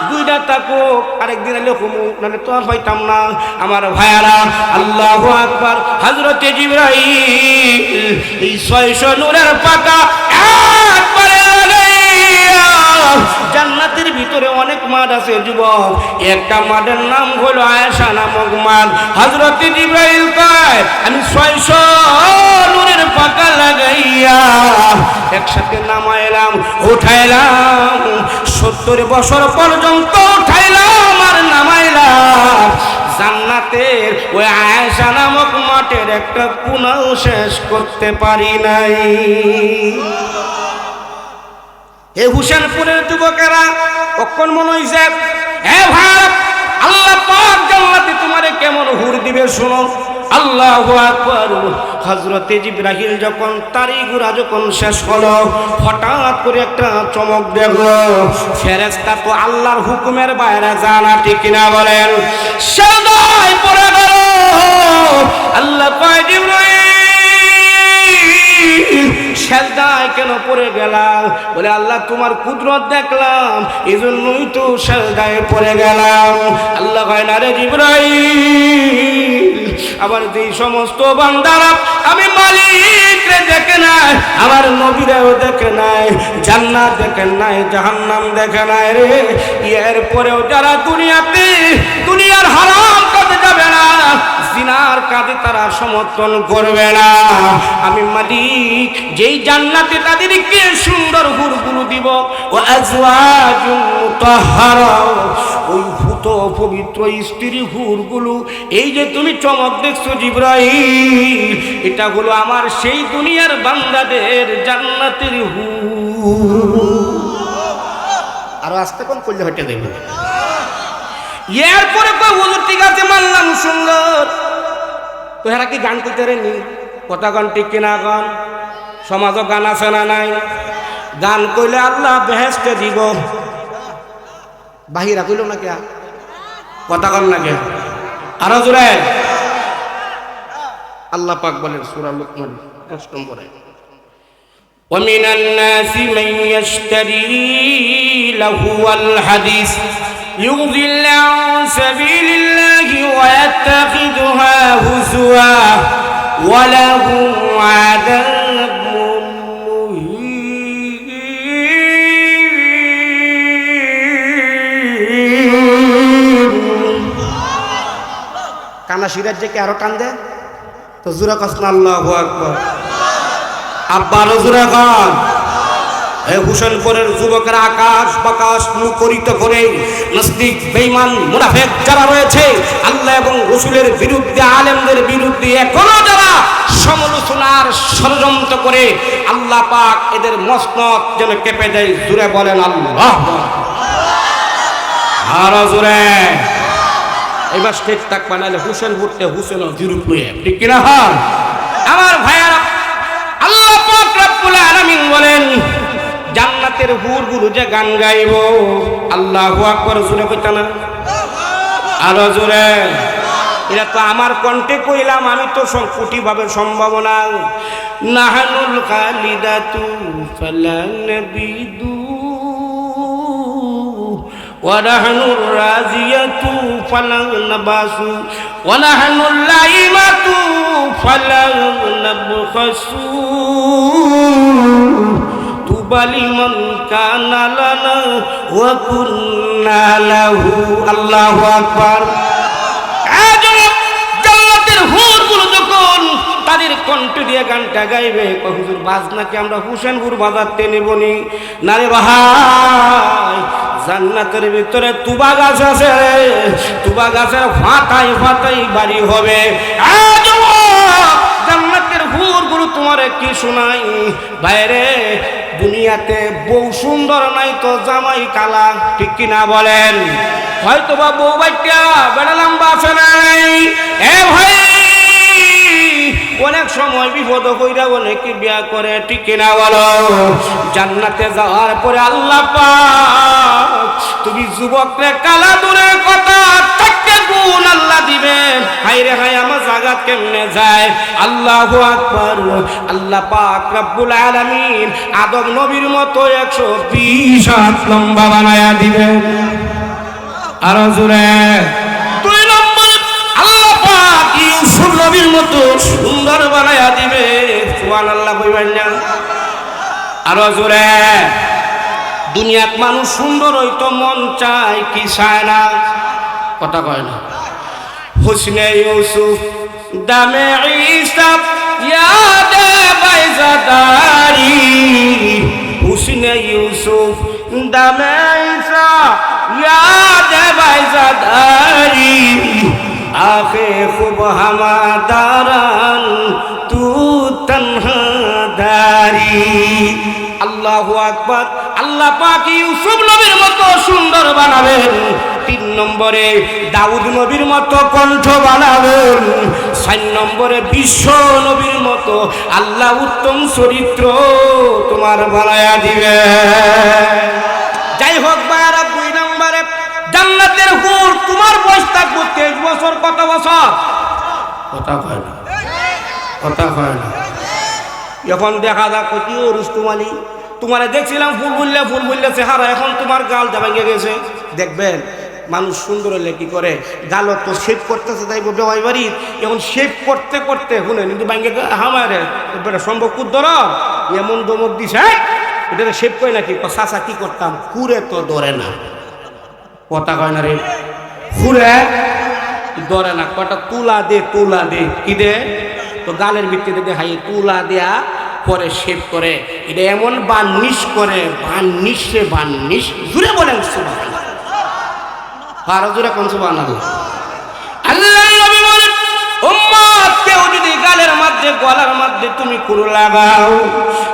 দুইটা তাকো, আরেকদিন এলে হুমু, নাহলে তো আর হইতাম না। আমার ভাইয়ারা, আল্লাহু আকবার। হযরতে জিবরাইল এই 600 নূরের পাতা একবারে লাগাইয়া, জান্নাতের ভিতরে অনেক মাঠ আছে যুবক, একটা মাঠের নাম হলো আয়েশা নামক মাঠ। হযরতে জিবরাইল কয় আমি 600 নূরের পাতা লাগাইয়া একসাথে নামাইলাম, উঠাইলাম, 70 বছর পর্যন্ত উঠাইলাম আর নামাইলাম। জান্নাতের ওই আয়েশা নামক মাঠের একটা পুনাও শেষ করতে পারি নাই। হে হুসেনপুরের যুবকেরা, কখন মনে হইছে হে ভাই, আল্লাহ পাক জান্নাতে তোমারে কেমন হুর দিবে শোনো। আল্লাহু আকবার। হযরতে জিবরাইল যখন তারিগুরা যখন শেষ হলো, হঠাৎ করে একটা চমক দেখলো। ফেরেশতা তো আল্লাহর হুকুমের বাইরে যায় না, ঠিক কিনা বলেন? সাজদায় পড়ে গেল। আল্লাহ কয় জিবরাইল, সাজদায় কেন পড়ে গেলাম? বলে আল্লাহ তোমার কুদরত দেখলাম, এজন্যই তো সাজদায় পড়ে গেলাম। আল্লাহ কয় না রে জিবরাইল, আবার যেই সমস্ত বান্দারা আমি মালিক রে দেখে নাই, আমার নবীরাও দেখে নাই, জান্নাত দেখে নাই, জাহান্নাম দেখে নাই রে, এরপরেও যারা দুনিয়ার হারাম কাজে যাবে না, জিনার কাজে তারা সমর্থন করবে না, আমি মালিক যেই জান্নাতে তাদেরকে সুন্দর হুরগুলো দিব। ও আজওয়াজুন মুতাহহারা, ওই ভূত পবিত্র স্ত্রী হুরগুলো, এই যে তুমি চমক দেখছো জিবরাইল, এটা হলো আমার সেই দুনিয়ার বান্দাদের জান্নাতের হুর। আর আস্তে কোন করলে হটে দেব। এরপরে কই হুজুর ঠিক আছে মানলাম সুন্দর, তো এরা কি গান করতে রেনি? কথা গান ঠিক কিনা? গান সমাজও গান আছে না নাই? গান কইলে আল্লাহ বেহেশতে দিব, বাহিরা কইল না কে? কথা গান না কে? আরো জোরে আল্লাহ পাক বলেন সূরা লুকমান 5 নম্বরে, وَمِنَ النَّاسِ مَن يَشْتَرِي لَهْوَ الْحَدِيثِ لِيُضِلَّ عَن سَبِيلِ اللَّهِ وَيَتَّخِذَهَا يتخذها هزوا ولهم عذاب مهين কানা সিরাজ যে কে আরো কান্দে তো জোরে কসনা আল্লাহু আকবার আব্বা জোরে কান এই হুসেনপুরের যুবকেরা আকাশ বাকাশ মুখরিত করে নাস্তিক বেঈমান মুনাফিক যারা রয়েছে আল্লাহ এবং রাসূলের বিরুদ্ধে আলেমদের বিরুদ্ধে এখনো যারা সমালোচনার ষড়যন্ত্র করে আল্লাহ পাক এদের মসনদ যেন কেঁপে দেয় জোরে বলেন আল্লাহ আর জোরে এবার ঠিক থাক বানালে হুসেনপুরতে হুসেন জিরুপ লয়ে ঠিক কিনা হন আমার ভাইয়ারা আল্লাহ পাক রব্বুল আলামিন বলেন জান্নাতের হুরগুলো যে গান গাইব আল্লাহু আকবার জোরে কইতা না আরো জোরে এটা তো আমার কণ্ঠে কইলাম আমি তো কোটি ভাবে সম্ভব না নাহানুল খালিদাতু ফালান নাবিদু ওয়া নাহনুর রাজিয়াতু ফালান নাবাসু ওয়া নাহনুল লাইমাতু ফালান নাবখাসু বালিমান কানা লানা ওয়া কুন্না লাহু আল্লাহু আকবার জান্নাতের হুরগুলো যখন তাদের কণ্ঠ দিয়ে গানটা গাইবে হুজুর বাজনাকে আমরা হুসেনপুর বাজাতে নেবনি না রে ভাই জান্নাতের ভিতরে তুবা গাছ আছে তুবা গাছের ফাটাই ফাটাই বাড়ি হবে জান্নাতের হুরগুলো তোমারে কি শোনাই বাইরে দুনিয়াতে বউ সুন্দর নাই তো জামাই কালা ঠিক কিনা বলেন হয়তো বা বউ বাইটা বেড়া লম্বা আছে নাই এ ভাই অনেক সময় বিপদ কইরা অনেকে বিয়া করে ঠিক কিনা বলো জান্নাতে যাওয়ার পরে আল্লাহ পাক তুমি যুবকরে কালা দূরের কথা তাকে গুণ আল্লাহ দিবেন হায় রে হায় আমার জায়গা কেমনে যায় আল্লাহু আকবার আল্লাহ পাক রব্বুল আলামিন আদম নবীর মতো 120 হাত লম্বা বানায়া দিবেন আর জোরে দুই নম্বর আল্লাহ পাক ইউসুফ নবীর মতো সুন্দর বানায়া দিবে সুবহানাল্লাহ কইবেন না আর জোরে দুনিয়াত মানুষ সুন্দর হইতো মন চায় কি চায় না কথা কয় না হুসনে ইউসুফ দামে ঈসা ইয়াদে বাইজাদারি হুসনে ইউসুফ দামে ঈসা ইয়াদে বাইজাদারি আখে খুব হামাদারান তু তনহা দারি আল্লাহু আকবার আল্লাহ পাক ইউসুফ নবীর মতো সুন্দর বানাবেন 3 নম্বরে দাউদ নবীর মতো কণ্ঠ বানাবেন 4 নম্বরে বিশ্ব নবীর মতো আল্লাহ উত্তম চরিত্র তোমার বানায়া দিবে যাই হোক বাইরা 2 নম্বরে জান্নাতের হুর তোমার বয়স থাকবে 23 বছর কত বছর কথা কয় না কথা কয় না এখন দেখা যাক কি ও রুস্তম আলী তোমারে দেখছিলাম ফুল বললে চেহারা এখন তোমার গাল ভেঙে গেছে দেখবেন মানুষ সুন্দর হলে কি করে গাল তো শেভ করতেছে তাই বেওয়াই বাড়ি এখন শেভ করতে করতে শুনে কিন্তু ভেঙে হামারে সম্ভব কুদ্দর এমন দমক দিছে এটা শেভ করে নাকি চাচা কি করতাম কুরে তো ধরে না কথা কয় না রে কুরে ধরে না কটা তুলা দে কি দে তো গালের ভিত্তিতে দেখাই তুলা দেয়া পরে শেভ করে এটা এমন বার্নিশ করে বার্নিশ জুড়ে বলেন সুবহানাল্লাহ আর জুড়ে কোন সুবহানাল্লাহ আল্লাহ নবী বলেন উম্মত কেউ যদি গালের মধ্যে গলার মধ্যে তুমি কুরু লাগাও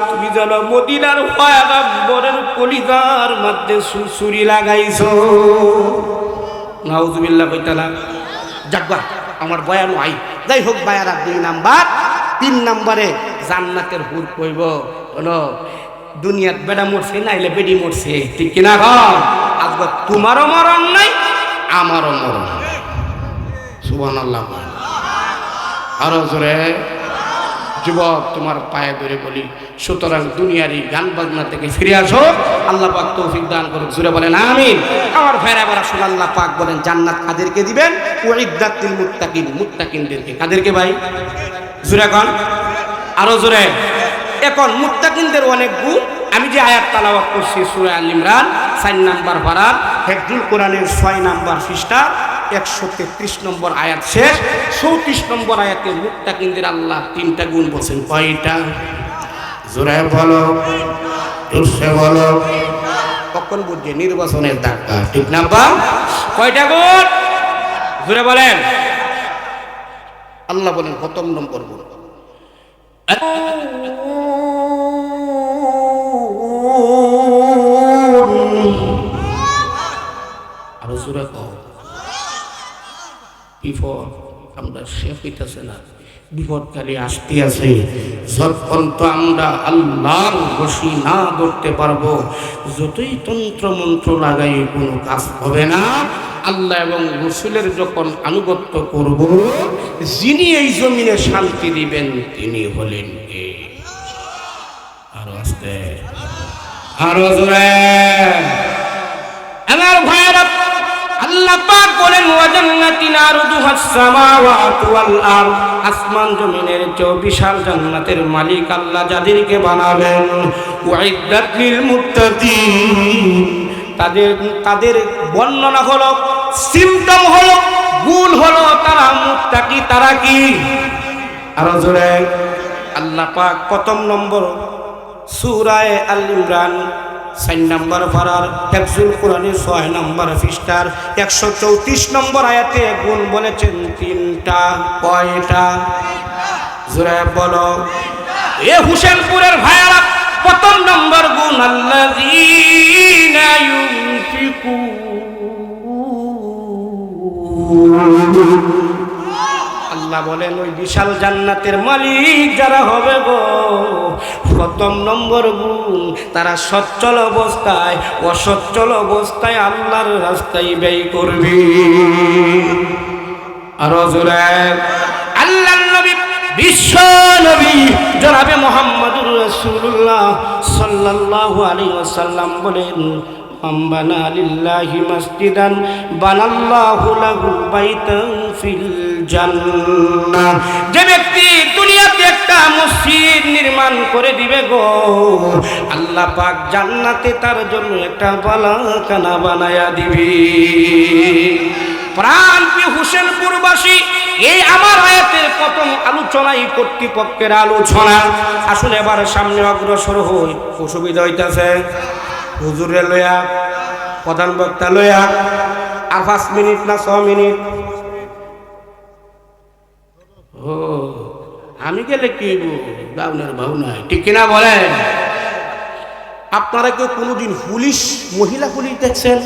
তুমি যেন মদিনার পয়গম্বরের কলিজার মধ্যে সুসুরি লাগাইছো নাউজুবিল্লাহ কইতালা যাকবা আমার বয়ান আই যাই হোক বায়ারা 2 নাম্বার 3 নম্বরে জান্নাতের হুর কইব হলো দুনিয়াত বেড়া মরছে নাইলে বেডি মরছে ঠিক কিনা কম আজকে তোমারও মরণ নাই আমারও মরণ সুবহানাল্লাহ আরো জোরে যুবক তোমার পায়ে ধরে বলি, সুতরাং দুনিয়ার এই গান বাজনা থেকে ফিরে আসো, আল্লাহ পাক তৌফিক দান করুক। জুড়ে বলেন আমিন। আমার ভাইরা আবার আসলে আল্লাহ পাক বলেন জান্নাত কাদেরকে দিবেন? উইদ্দাত লিল মুত্তাকিন, মুত্তাকিনদেরকে। কাদেরকে ভাই? জুড়ে কোন, আরো জোরে। এখন মুত্তাকিনদের অনেক গুণ। আমি যে আয়াত তেলাওয়াত করছি সূরা আল ইমরান 4 নম্বর পারা হিফজুল কোরআনের 6 নম্বর পৃষ্ঠা 133 নম্বর আয়াত শেষ 34 নম্বর আয়াতে মুত্তাকিনদের আল্লাহ 3টা গুণ বলেন। কয়টা? জোরে বলো, জোরে বলো। কখন বুঝে? নির্বাচনের ধাক্কা, ঠিক না বা? কয়টা গুণ? জোরে বলেন। আল্লাহ বলেন প্রথম নম্বর গুণ, আরো জোরে কও। বিপদ আমরা শেষ হইতেছে না, বিপদ খালি আসতে আছে। যতপর্যন্ত আমরা আল্লাহর রশি না ধরতে পারবো, যতই তন্ত্র মন্ত্র লাগাই কোনো কাজ হবে না। আল্লাহ এবং রসুলের যখন আনুগত্য করব, যিনি এই জমিনে শান্তি দিবেন তিনি হলেন কে? আরো আসতে, আরো জোরে। আমার ভাইরা, আল্লাহ পাক বলেন ওয়া জান্নাতিন আরদুহাস সামাওয়াতু ওয়াল আরদ, আসমান জমিনের চেয়ে বিশাল জান্নাতের মালিক আল্লাহ যাদেরকে বানাবেন, উইদ্দাত লিল মুত্তাকিন, তাদের বর্ণনা হলো, সিম্পটম হলো, গুণ হলো তারা মুত্তাকি। তারা কি? আরো জোরে। আল্লাহ পাক প্রথম নম্বর সূরা আল ইমরান 4 নম্বর পারার হিফজুল কোরআনের 6 নম্বর পৃষ্ঠার 134 নম্বর আয়াতে গুণ বলেছেন 3টা। কয়টা? জোরে বলো। এ হুসেনপুরের ভাইয়ারা, প্রথম নম্বর গুণ আল্লাযীনা ইউনফিকুন। আল্লাহ বলেন ওই বিশাল জান্নাতের মালিক যারা হবে গো, প্রথম নম্বর গুণ তারা সচ্ছল অবস্থায় অসচ্ছল অবস্থায় আল্লাহর রাস্তায় ব্যয় করবে। আরো জোরে। আল্লাহর নবী, বিশ্ব নবী জনাবে মুহাম্মদুর রাসূলুল্লাহ সাল্লাল্লাহু আলাইহি ওয়াসাল্লাম বলেন, বানা লিল্লাহি মসজিদান বানাল্লাহু লাহু বাইতান ফিল জান্নাহ। যে ব্যক্তি দুনিয়াতে একটা মসজিদ নির্মাণ করে দিবে গো, আল্লাহ পাক জান্নাতে তার জন্য একটা বালাখানা বানায়া দিবে। প্রাণপ্রিয় হুসেনপুরবাসী, এই আমার আয়াতের প্রথম আলোচনাই কর্তৃপক্ষের আলোচনা। আসলে এবার সামনে অগ্রসর হই, অসুবিধা হইতেছে। হুজুরে লইয়া, প্রধান বক্তা লইয়া আর 5 মিনিট না 6 মিনিট? ও আমি গেলে কি দাউনের ভাউ নাই, ঠিক কিনা বলেন? আপনারা কেউ কোনোদিন পুলিশ, মহিলা পুলিশ দেখছেন?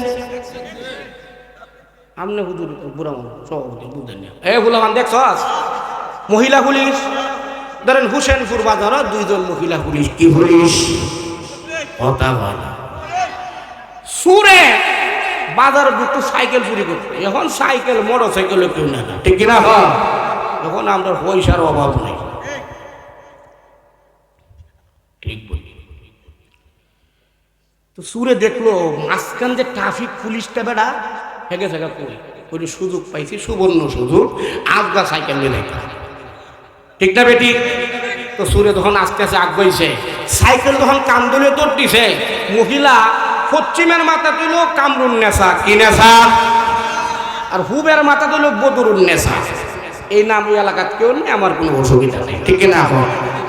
আমনে হুজুর বুড়া সভাপতি বুঝলেন না, এ বুলামান দেখছস মহিলা পুলিশ? ধরেন হুসেনপুর বাজার 2 জন মহিলা পুলিশ। কি পুলিশ? কথা বলা। সুরে বাজার দুটো সাইকেল চুরি করতো, এখন সাইকেল মোটর সাইকেল কেউ না, ঠিক কিনা? এখন আমরা পয়সার অভাব নেই, ঠিক বলি তো। সুরে দেখলো মাঝখান যে ট্রাফিক পুলিশটা বেড়া হেগে জায়গা করি ওই সুযোগ পাইছি, সুবর্ণ সুযোগ, আজগা সাইকেল নিয়ে দেখা, ঠিক না বেটি? তো সুরে তখন আস্তে আস্তে আগাইছে, সাইকেল তখন কান্দলে তোর দিছে, মহিলা পশ্চিমের মাথা তুইল কামরুন নেশা। কি নেশা? আর হুবের মাথা তুইল বদরুন নেশা। এই নাম ওই এলাকাত কেউ নেই, আমার কোনো অসুবিধা নেই, ঠিক না?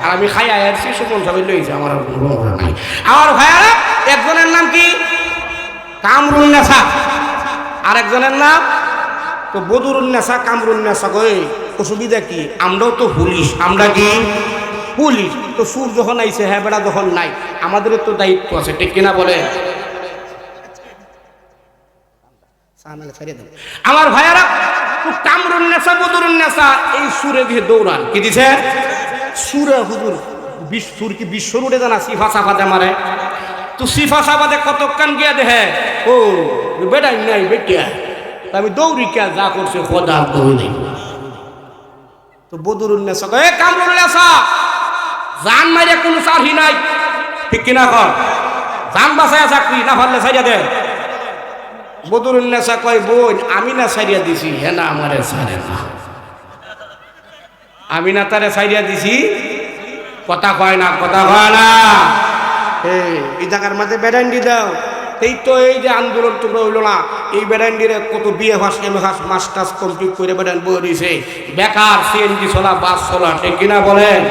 আর আমি খাই আসছি, সুমন সবাই লইছে, আমার কোনো সমস্যা নাই। আমার ভাইয়ারা, একজনের নাম কি? কামরুন নেশা, আর একজনের নাম তো বদরুন নেশা, কামরুন নেশা। কই অসুবিধা কি? আমরাও তো পুলিশ, আমরা কি পুলিশ? তো সুর যখন আইছে, হ্যাঁ বেড়া যখন নাই, আমাদেরও তো দায়িত্ব আছে, ঠিক কিনা বলে? আমার ভাইয়ারা, কামরুন নেশা, বদরুন নেশা এই সুরে দিয়ে দৌড়ান। কি দিছে? সুরে হুজুর সুর কি বিশ্ব রুটে জানা সিফা সাফাতে মারে। তো সিফা সাফাতে কতক্ষণ গিয়া দেহে ও বেটাই নাই বেটিয়া, আমি দৌড়ি কে যা করছে খোদা দৌড়ি। তো বদরুন নেশা, এ কামরুন নেশা জান মাইরে কোনো চাকরি নাই, ঠিক কিনা কর? জান বাঁচায় চাকরি না পারলে ছাড়িয়া দেন। বদরুন্নেসা কয় বোন আমি না ছাড়িয়া দিছি, হ্যাঁ না আমারে ছাড়ে না, আমি না তারে ছাড়িয়া দিছি, কথা কয় না, কথা কয় না। এই জায়গার মাঝে বেড়ান্ডি দাও, এই তো এই যে আন্দোলন তোমরা হইলো না, এই বেড়ান্ডিরে কত বিয়ে ফাঁস এম এ ফাঁস মাস্টার্স কমপ্লিট করে বেড়ান বই দিছে, বেকার সিএনজি চলা বাস চলা, ঠিক কিনা বলেন?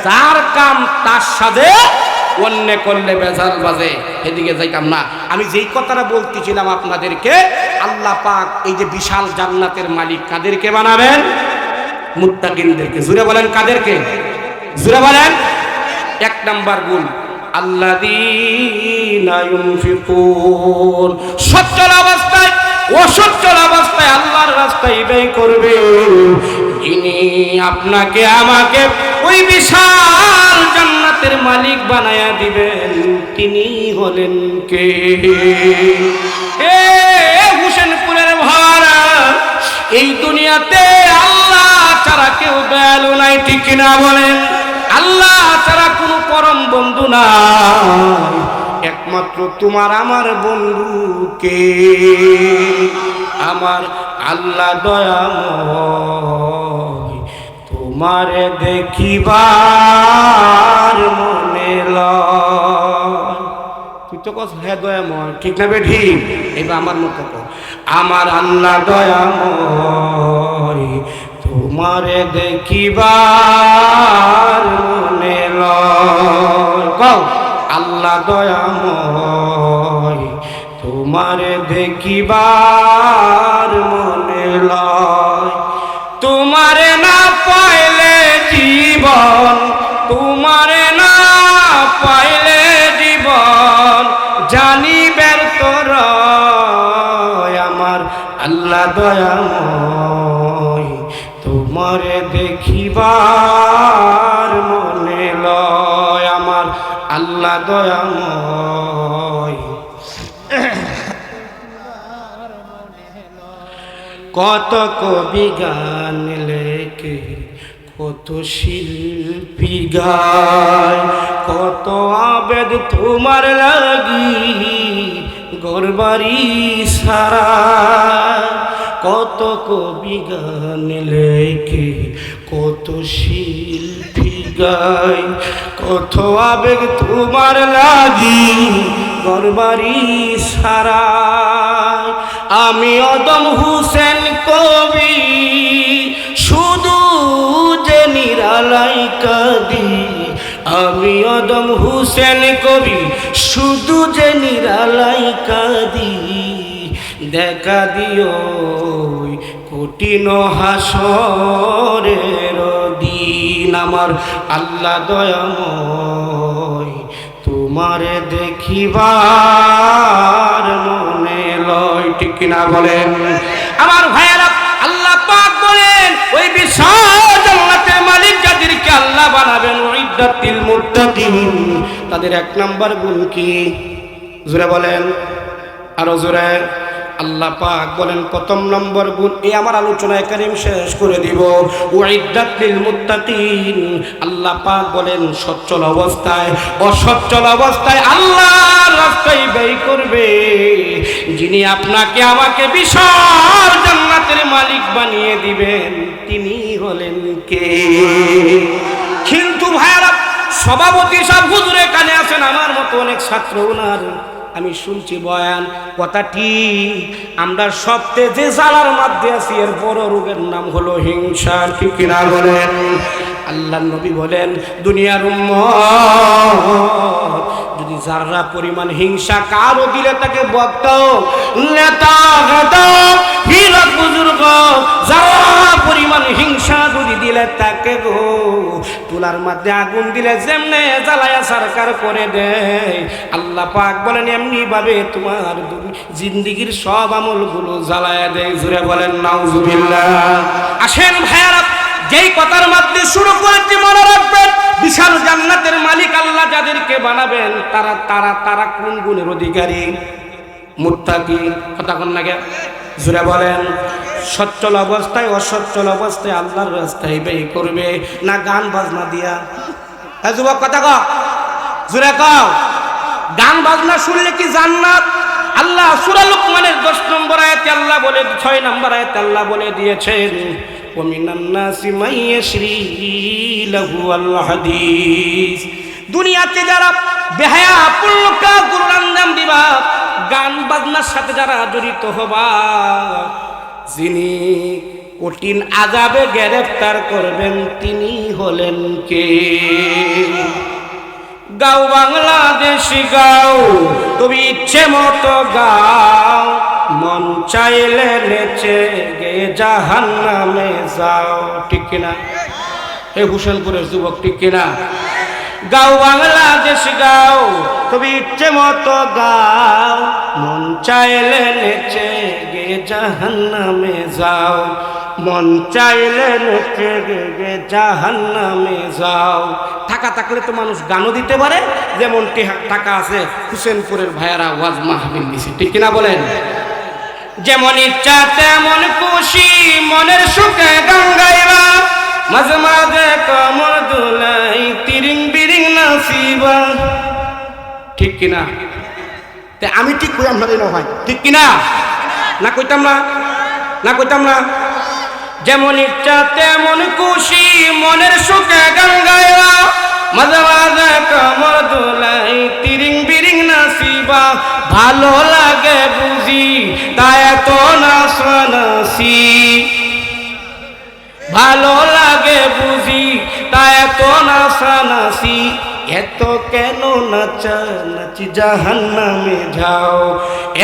যার কাম তার সাথে অন্য করলে বেজাল বাজে, এদিকে যাইতাম না। আমি যেই কথাটা বলতেছিলাম আপনাদেরকে, আল্লাহ পাক এই যে বিশাল জান্নাতের মালিক কাদেরকে বানাবেন? মুত্তাকিনদেরকে। জুড়ে বলেন কাদেরকে? জুড়ে বলেন। এক নাম্বার গুণ আল্লাযীনা ইউনফিকুন, সচ্ছল অবস্থায় অসচ্ছল অবস্থায় আল্লাহর রাস্তায় ব্যয় করবে। যিনি আপনাকে আমাকে ওই বিশাল জান্নাতের মালিক বানায়া দিবেন, তিনি হলেন কে? এ হোসেনপুরের ভাড়া, এই দুনিয়াতে আল্লাহ ছাড়া কেউ দয়ালু নাই, ঠিক কিনা বলেন? আল্লাহ ছাড়া কোনো পরম বন্ধু নাই, একমাত্র তোমার আমার বন্ধু কে? আমার আল্লাহ দয়াময়, তোমারে দেখিবার মনে লয়। তুই তো কস হ্যাঁ দয়াময়, ঠিক না বেঠি? এবার আমার মতো কর, আমার আল্লাহ দয়াময়, তোমারে দেখিবার মনে লয়। কও আল্লাহ দয়াময়, তোমারে দেখিবার মনে লয়। তোমারে না পাইলে জীবন, তোমারে না পাইলে জীবন জানিবের তোর, আমার আল্লাহ দয়াময়, তোমারে দেখিবার মনে লয়। আমার আল্লাহ দয়াময়। কত কবি গান লেখে, কত শিল্পী গায়, কত আবেদ তোমার লাগি গরবারি সারা। কত কবি গান লেখে, কত শিল্পী গায়, কত আবেগ তোমার লাগি গরবারি সারা। আমি অদম হুসেন কবি, শুধু যে নিরালাই কাঁদি। আমি অদম হুসেন কবি, শুধু যে নিরালাই কাঁদি। দেখা দিও কঠিন হাসরের দিন, আমার আল্লাহ দয়াময়, তোমারে দেখিবার মনে লয়, ঠিক কিনা বলেন? আমার ভাইয়েরা, আল্লাহ পাক বলেন ওই বিশাল জান্নাতের মালিক যাদেরকে আল্লাহ বানাবেন, উইদ্দাতিল মুত্তাকিন, তাদের এক নাম্বার গুণ কি? জোরে বলেন, আরো জোরে। আল্লাহ পাক বলেন প্রথম নম্বর গুণ, এই আমার আলোচনায় কারিম শেষ করে দিব। উইদ্দাত লিল মুত্তাকিন, আল্লাহ পাক বলেন সচ্ছল অবস্থায় অসচ্ছল অবস্থায় আল্লাহর রাস্তায় ব্যয় করবে। যিনি আপনাকে আমাকে বিশাল জান্নাতের মালিক বানিয়ে দিবেন, তিনি হলেন কে? কিন্তু ভাইরা, সভাপতি সাহেব হুজুরে কানে আছেন, আমার মতো অনেক ছাত্র ওনার, আমি শুনছি বয়ান, কথা ঠিক। আমরা সবচেয়ে যে জ্বালার মধ্যে আছি, এর বড় রোগের নাম হলো হিংসা, ঠিক কিনা বলেন? আল্লাহর নবী বলেন, দুনিয়ার উম্মত যদি যারা পরিমাণ হিংসা কারো দিলে তাকে বক্তাও নেতা গাতা হীরক বুজুর্গ, যারা পরিমাণ হিংসা যদি দিলে তাকে গো তুলার মধ্যে আগুন দিলে যেমনে জ্বালায়া সরকার করে দেয়, আল্লাহ পাক বলেন এমনি ভাবে তোমার জিন্দিগির সব আমলগুলো জ্বালায়া দেয়। জুড়ে বলেন নাউজুবিল্লাহ। আসেন ভাইয়ারা, যেই কথার মধ্যে শুরু করেছি মনে রাখবেন, বিশাল জান্নাতের মালিক আল্লাহ যাদেরকে বানাবেন, তারা তারা তারা কোন গুণের অধিকারী? মুত্তাকি। কথা কোন লাগে? জুড়ে বলেন। সচ্ছল অবস্থায় অসচ্ছল অবস্থায় আল্লাহর রাস্তায় ব্যয় করবে, না গান বাজনা দিয়া, যুবক কথা কও, জোরে কও। গান বাজনা শুনলে কি জান্নাত? আল্লাহ সূরা লুকমানের 10 নম্বর আয়াতে আল্লাহ বলে, 6 নম্বর আয়াতে আল্লাহ বলে দিয়েছেন, ওয়া মিনান নাসি মান ইয়াশরি লাহু আল হাদিস। দুনিয়াতে যারা বেহায়া পূর্ণ কাজগুলো আঞ্জাম দিবা, গান বাজনার সাথে যারা জড়িত হবা, যিনি কঠিন আযাবে গ্রেফতার করবেন তিনি হলেন কে? গাও বাংলাদেশি গাও, তুমি ইচ্ছে মতো গাও, মন চাইলে নেচে গে জাহান্নামে যাও। ঠিক কিনা? এই হুসেনপুরের যুবক, ঠিক কিনা? গাও বাংলাদেশ গাও, তুমি ইচ্ছে মতো গাও, মন চাইলে নেচে গে জাহান্নামে যাও, মন চাইলে নেচে গে জাহান্নামে যাও। টাকা থাকলে তো মানুষ গানও দিতে পারে, যেমন টাকা আছে হুসেনপুরের ভাইয়ারা ওয়াজ মাহফিল দিছে। ঠিক কিনা বলেন? যেমন ইচ্ছা তেমন খুশি, মনের সুখে গান গাইবা, মাঝে মাঝে কমর দুলাই তিরিং বিরিং নাচিবা। ঠিক কিনা? আমি ঠিক কই আপনাদের না ভাই, ঠিক কিনা? না কইতাম না? না কইতাম না? যেমন ইচ্ছা তেমন খুশি, মনের সুখে গান গাইবা, মাঝে মাঝে কমর দুলাই তিরিং বিরিং নাচিবা। ভালো লাগে বুঝি তাই এত নাচানাচি, ভালো লাগে বুঝি তাই এত নাচানাচি, এত কেন নাচানাচি জাহান্নামে যাও,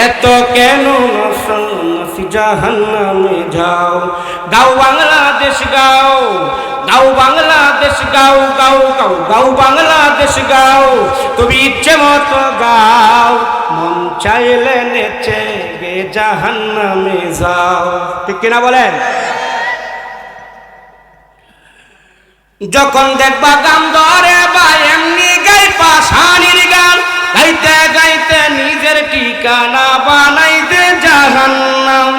এত কেন নাচানাচি জাহান্নামে যাও। গাও বাংলাদেশ গাও, গাও বাংলাদেশ গাও, গাও গাও গাও বাংলাদেশ গাও, তুমি ইচ্ছে মতো গাও, মন চাইলে নেচে গে জাহান্নামে যাও। ঠিক কিনা বলেন? যখন দেখবা গান ধরে বা এমনি গাই পাশানির গান, গাইতে গাইতে নিজের ঠিকানা বানাইতে জাহান্নাম।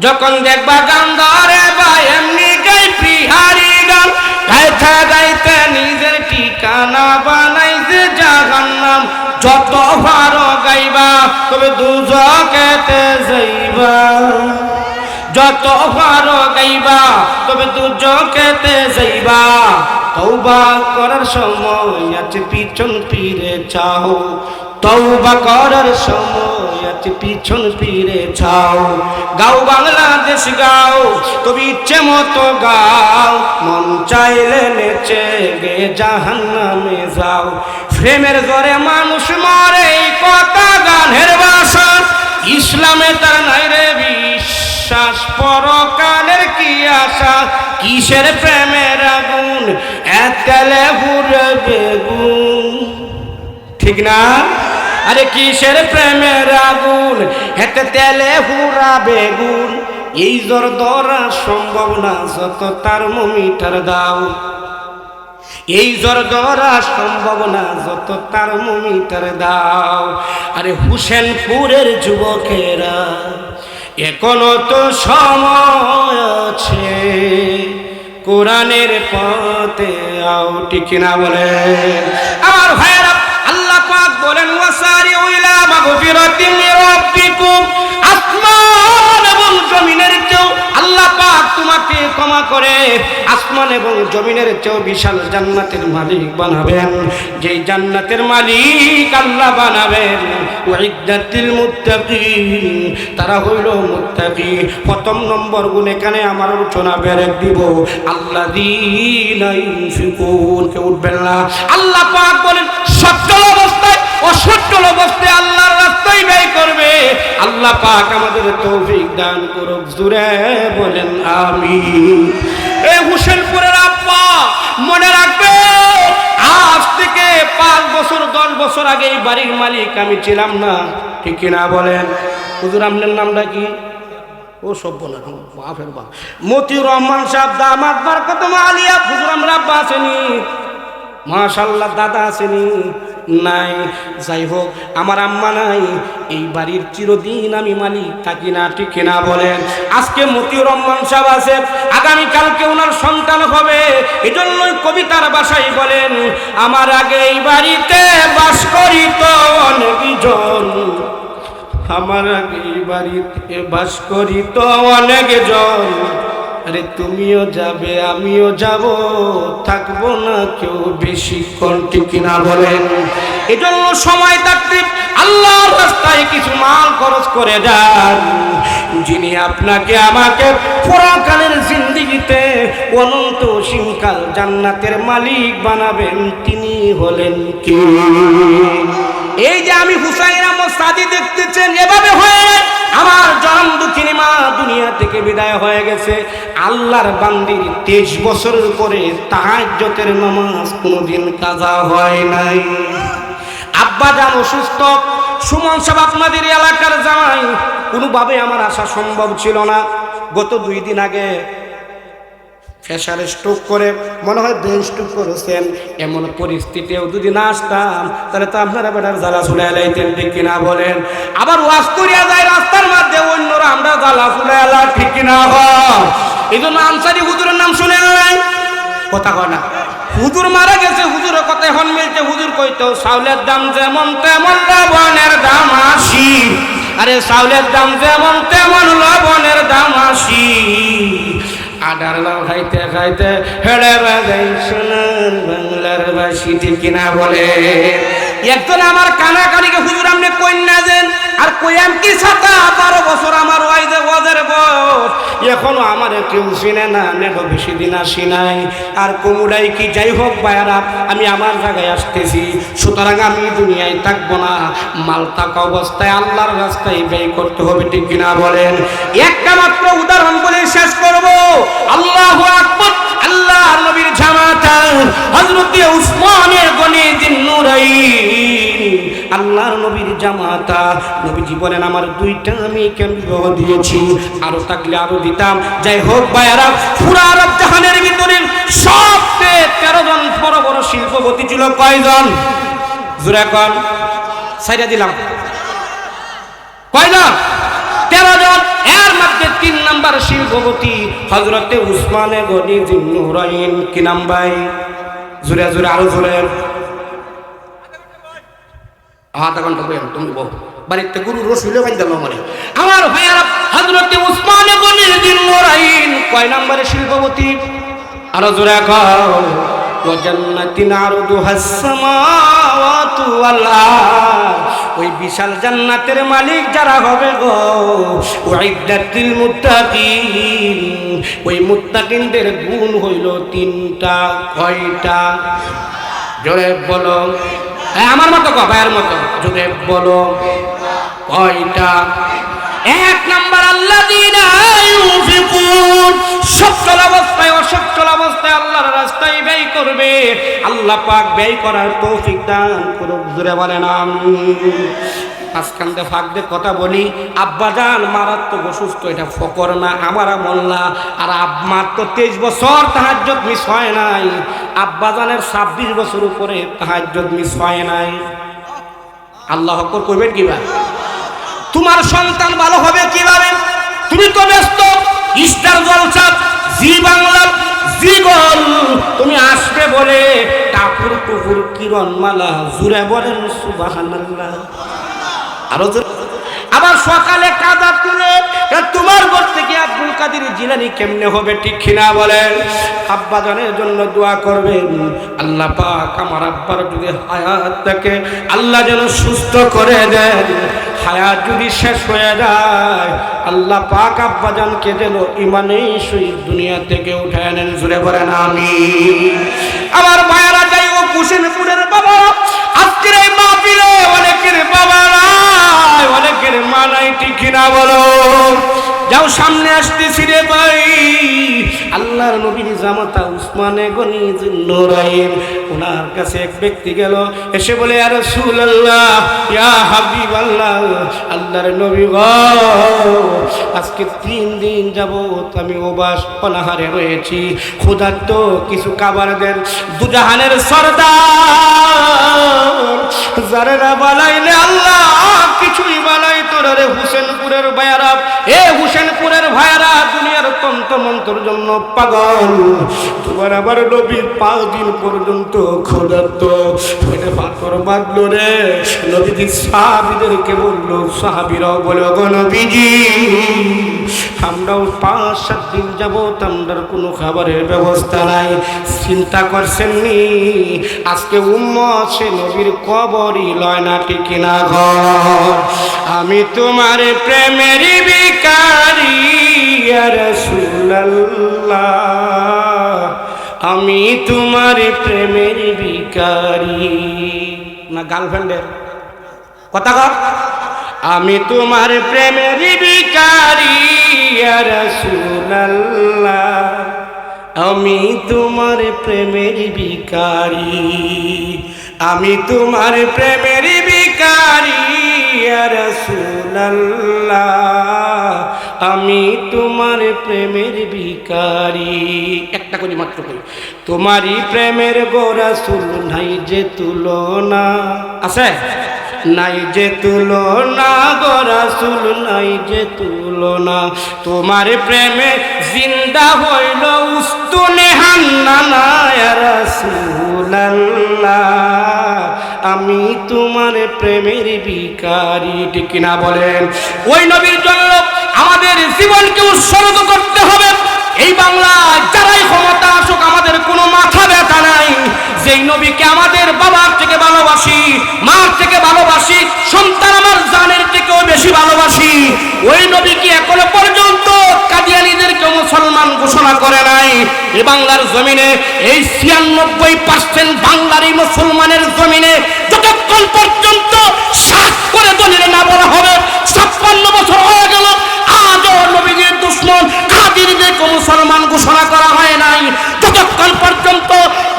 যখন দেখবা গান ধরে বা এমনি গাই বিহারি গান, গাইতে গাইতে নিজের ঠিকানা বানাইতে জাহান্নাম। যত ভালো গাইবা তবে দুজকেতে যাইবা, যত ভালো গাইবা তবে দুজকেতে যাইবা। তওবা করার সময় আছে পিছন ফিরে চাও, তওবা করার সময় আছে পিছন ফিরে চাও। গাও বাংলাদেশ গাও, তুমি ইচ্ছে মতো গাও, মন চাইলে নেচে গে জাহান্নামে যাও। প্রেমের জোরে মানুষ মরে, এই কথা গানের ভাষা, ইসলামে তার নাই রে বিশ্বাস, পরকালের কি আশা, কিসের প্রেমের আগুন এতেলে পুরে বেগুন। ঠিক না? আরে কিসের প্রেমের আগুন হেতে তেলে পুরা বেগুন। এই জোর ধরা সম্ভব না যত থার্মোমিটার দাও, এই জোর ধরা সম্ভব না যত থার্মোমিটার দাও। আরে হুসেনপুরের যুবকেরা এখনো তো সময় আছে, কোরআনের পথে আও। ঠিক না বলে আমার ভাইয়েরা? আল্লাহ পাক বলেন, ওয়াসারিউ ইলা মাগফিরাতিন মির রাব্বিকুম। আসমান এবং জমিনের চেয়েও আল্লাহ পাক তোমাকে ক্ষমা করে আসমান এবং জমিনের চেয়েও বিশাল জান্নাতের মালিক বানাবেন। যেই জান্নাতের মালিক আল্লাহ বানাবেন, উইদ্দাতিল মুত্তাকিন, তারা হইল মুত্তাকি। প্রথম নম্বর গুণ এখানে আমার আলোচনা বেরেক দিব, আল্লাযীনা ইউনফিকুন। কে উঠবেন না? আল্লাহ পাক বলেন সচ্ছল অবস্থায় অসচ্ছল অবস্থায় আল্লাহর রাস্তায় ব্যয় করবে। আল্লাহ পাক আমাদের তৌফিক দান করুক, জোরে বলেন আমিন। এই হুসেনপুরের আব্বা মনে রাখবে, আজ থেকে 5 বছর 10 বছর আগে এই বাড়ির মালিক আমি ছিলাম না। ঠিক কিনা বলেন? হুজুর আপনার নামটা কি? ও সব বলে বাপের বাপ, মতিউর রহমান সাহেব দামাত বরকত আলিয়া। হুজুর আমরা আব্বা আসেনি, মাশাআল্লাহ দাদা আসেনি, নাই। যাই হোক, আমার আম্মা নাই, এই বাড়ির চিরদিন আমি মালিক থাকি না, ঠিক কিনা বলেন? আজকে মতিউর রহমান সাহেব আছে, আগামীকালকে ওনার সন্তান হবে। এজন্যই কবিতার ভাষায় বলেন, আমার আগে এই বাড়িতে বাস করিত অনেকজন, আমার আগে এই বাড়িতে বাস করিত অনেকজন। আরে তুমিও যাবে আমিও যাব, থাকবো না কেউ বেশিক্ষণ, ঠিক কিনা বলেন? এজন্য সময় থাকতে আল্লাহর রাস্তায় কিছু মাল খরচ করে যান। যিনি আপনাকে আমাকে পরকালের জিন্দেগিতে অনন্ত অসীমকাল জান্নাতের মালিক বানাবেন, তিনি হলেন কে? এই যে আমি হুসাইন আহমদ সাদি দেখতেছেন, এভাবে হয়ে আমার জনম দুঃখিনী মা দুনিয়া থেকে বিদায় হয়ে গেছে। আল্লাহর বান্দির 23 বছরের পরে তাহাজ্জুদের নামাজ কোনোদিন কাজা হয় নাই। আব্বা জান অসুস্থ, সুমন সাহেব আপনাদের এলাকার জামাই, কোনোভাবে আমার আসা সম্ভব ছিল না। গত 2 দিন আগে প্রেসার স্ট্রোক করে, মনে হয় ব্রেন স্ট্রোক করেছেন। এমন পরিস্থিতিও যদি না আসতাম তাহলে তো আপনারা বেটার জ্বালা চুলে এলাইতেন, ঠিক কিনা বলেন? আবার ওয়াজ করিয়া যায় রাস্তার মধ্যে, অন্যরা আমরা জ্বালা চুলে এলা, ঠিক কিনা? এই জন্য আনসারি হুজুরের নাম শুনে নাই, কথা কয় না। হুজুর মারা গেছে, হুজুরের কথা এখন মিলছে। হুজুর কইতো চাউলের দাম যেমন তেমন লবণের দাম আসি, আরে চাউলের দাম যেমন তেমন লবণের দাম আসি। আডার লাউ খাইতে খাইতে হেড়ে বাজাই সোনার বাংলার বাসি, ঠিক কিনা বলে? একজন আমার কানাকানিকে হুজুর আপনি কন্যা দেন, আর কইয়াম কি ছাতা 12 বছর আমার ওয়াইজে ওয়াজের বয়স, এখনো আমার কেউ চিনে না, নেটো বেশি দিন আসি নাই। আর কুমুড়াই কি, যাই হোক ভাইয়ারা, আমি আমার জায়গায় আসতেছি, সুতরাং আমি দুনিয়ায় থাকবো না। মাল থাকা অবস্থায় আল্লাহর রাস্তায় ব্যয় করতে হবে, ঠিক কিনা বলেন? একটা মাত্র উদাহরণ বলে শেষ করব। আল্লাহু আকবার। আল্লাহ নবীর জামাতা হযরত উসমানে গনি জিন্নুরাইন, আল্লাহর নবীর জামাতা, নবীজি বলেন আমার 2টা আমি কেন দিয়েছি, আরো থাকলে আরো দিতাম। যাই হোক ভাইয়ারা, পুরা আরব জাহানের ভিতরে সবচেয়ে 13 জন বড় বড় শিল্পপতি ছিল। কয়জন? জোরে কোন? সাইরা দিলাম। কয়জন? 13 জন। এর মধ্যে 3 নাম্বার শিল্পপতি হযরতে উসমানে গনি জিন্নুরাইন। কি নাম ভাই? জোরে জোরে, আরো জোরে। আধা ঘন্টা বলেন, তুমি বল। বাড়িতে গুরু রসুল বাইদাল মানে আমার ভাইয়ারা, হযরতে উসমানে গনি জিন্নুরাইন কয় নাম্বারের শিল্পপতি? আরো জোরে কও। ওয়া জান্নাতিন আরদুহাস সামাওয়াতু ওয়াল আরদ, ওই বিশাল জান্নাতের মালিক যারা হবে গো, উইদ্দাতিল মুত্তাকিন, ওই মুত্তাকিনদের গুণ হইল 3টা। কয়টা? জোরে বলো। আমার মতো কো, ভাইয়ের মতো জোরে বলো। কয়টা? 1 নাম্বার আল্লাযীনা ইউনফিকুন, সচ্ছল অবস্থায় অসচ্ছল অবস্থায় আল্লাহর রাস্তায় ব্যয় করবে। আল্লাহ পাক ব্যয় করার তৌফিক দান করুক, জোরে বলেন আমিন। আজকান্দে ফাঁকদে কথা বলি, আব্বাজান মারাত্মক অসুস্থ, এটা ফকর না, আমার আমল না। আর মাত্র 23 বছর তাহাজ্জুদ মিস হয় নাই। আব্বাজানের 26 বছর উপরে তাহাজ্জুদ মিস হয় নাই। আল্লাহ আকবার কইবেন কিভাবে? তোমার সন্তান ভালো হবে কিভাবে? তুমি তো ব্যস্ত স্টার জলসা, জি বাংলা, জি গোল, তুমি আসবে বলে টাপুর টুপুর কিরণমালা, জুড়ে বলেন সুবহানাল্লাহ। আরো আবার সকালে কাদা তুলে তোমার ঘর থেকে আব্দুল কাদের জিলানী কেমনে হবে, ঠিক কিনা বলেন? আব্বাজানের জন্য দোয়া করবেন, আল্লাহ পাক আমার আব্বার যদি হায়াত থাকে আল্লাহ যেন সুস্থ করে দেন। হায়াত যদি শেষ হয়ে যায় আল্লাহ পাক আব্বাজানকে যেন ইমানেই শহীদ দুনিয়া থেকে উঠায় নেন, জুড়ে বলেন আমিন। আমার ভাইয়ারা, যাই হোক, কুশিনপুরের বাবা, আজকের এই মাহফিলে অনেকের বাবা নাই, অনেকের মা নাই, ঠিক কিনা বলো? যাও সামনে আসতেছি রে ভাই, আল্লাহর নবীর জামাতা উসমানে গনি যুন্নুরাইন, ওনার কাছে এক ব্যক্তি গেল, এসে বলে ইয়া রাসূলুল্লাহ, ইয়া হাবিবাল্লাহ, আল্লাহর নবী গো, আজকে 3 দিন যাবত আমি উপাস অনাহারে রয়েছি, ক্ষুধার্ত, কিছু খাবার দেন। দুজাহানের সরদার, যারা বানাইলে আল্লাহ কিছুই বানাই তোরা রে হুসেনপুরের ভাইয়ারা, এ হুসেনপুরের ভাইয়ারা দুনিয়ার তন্ত্র মন্ত্রের জন্য পাগল, তোমার আবার নবী 5 দিন পর্যন্ত ক্ষুধার্ত পেটে পাথর বাঁধলো রে। নবীজি সাহাবীদেরকে বললো, সাহাবীরাও বলে গো নবীজি, আমরাও 5-7 দিন যাবত আমরার কোনো খাবারের ব্যবস্থা নাই, চিন্তা করছেন নি আজকে উম্মত সে নবীর কবরই লয় না, ঠিক না ঘর। আমি তোমার প্রেমের ভিখারি ইয়া রাসূলুল্লাহ, আমি তোমার প্রেমের ভিখারি, না গার্লফ্রেন্ডের কথা কর, আমি তোমার প্রেমের ভিখারি ইয়া রাসূলুল্লাহ, আমি তোমার প্রেমের ভিখারি, আমি তোমার প্রেমের ভিখারি ইয়া রাসূলুল্লাহ, আমি তোমার প্রেমের ভিখারি। একটা করে মাত্র করি, তোমারই প্রেমের গো রাসূল নাই যে তুলনা, আছে নাই যে তুলনা গো রাসূল, নাই যে তুলনা, তোমার প্রেমে জিন্দা হইল উস্তুনে হান্নানা ইয়া রাসূলুল্লাহ, আমি তোমার প্রেমের ভিখারি, ঠিক না বলেন? ওই নবীর জন্য আমাদের জীবনকে উৎসর্গ করতে হবে। এই বাংলায় যারাই ক্ষমতা আসুক আমাদের কোনো মাথা ব্যথা নাই, যেই নবীকে আমাদের বাবার থেকে ভালোবাসি, মার থেকে ভালোবাসি, সন্তান আমার জানের থেকেও বেশি ভালোবাসি, ওই নবীকে এখনো পর্যন্ত কাদিয়ানীদেরকে মুসলমান ঘোষণা করে নাই। এই বাংলার জমিনে এই 96% বাংলার এই মুসলমানের জমিনে যতক্ষণ পর্যন্ত সাত করে দলিল না বলা হবে, 56 বছর হয়ে গেল আজও নবীজির দুশমন কাদিয়ানীদেরকে মুসলমান ঘোষণা করা হয় নাই। যতক্ষণ পর্যন্ত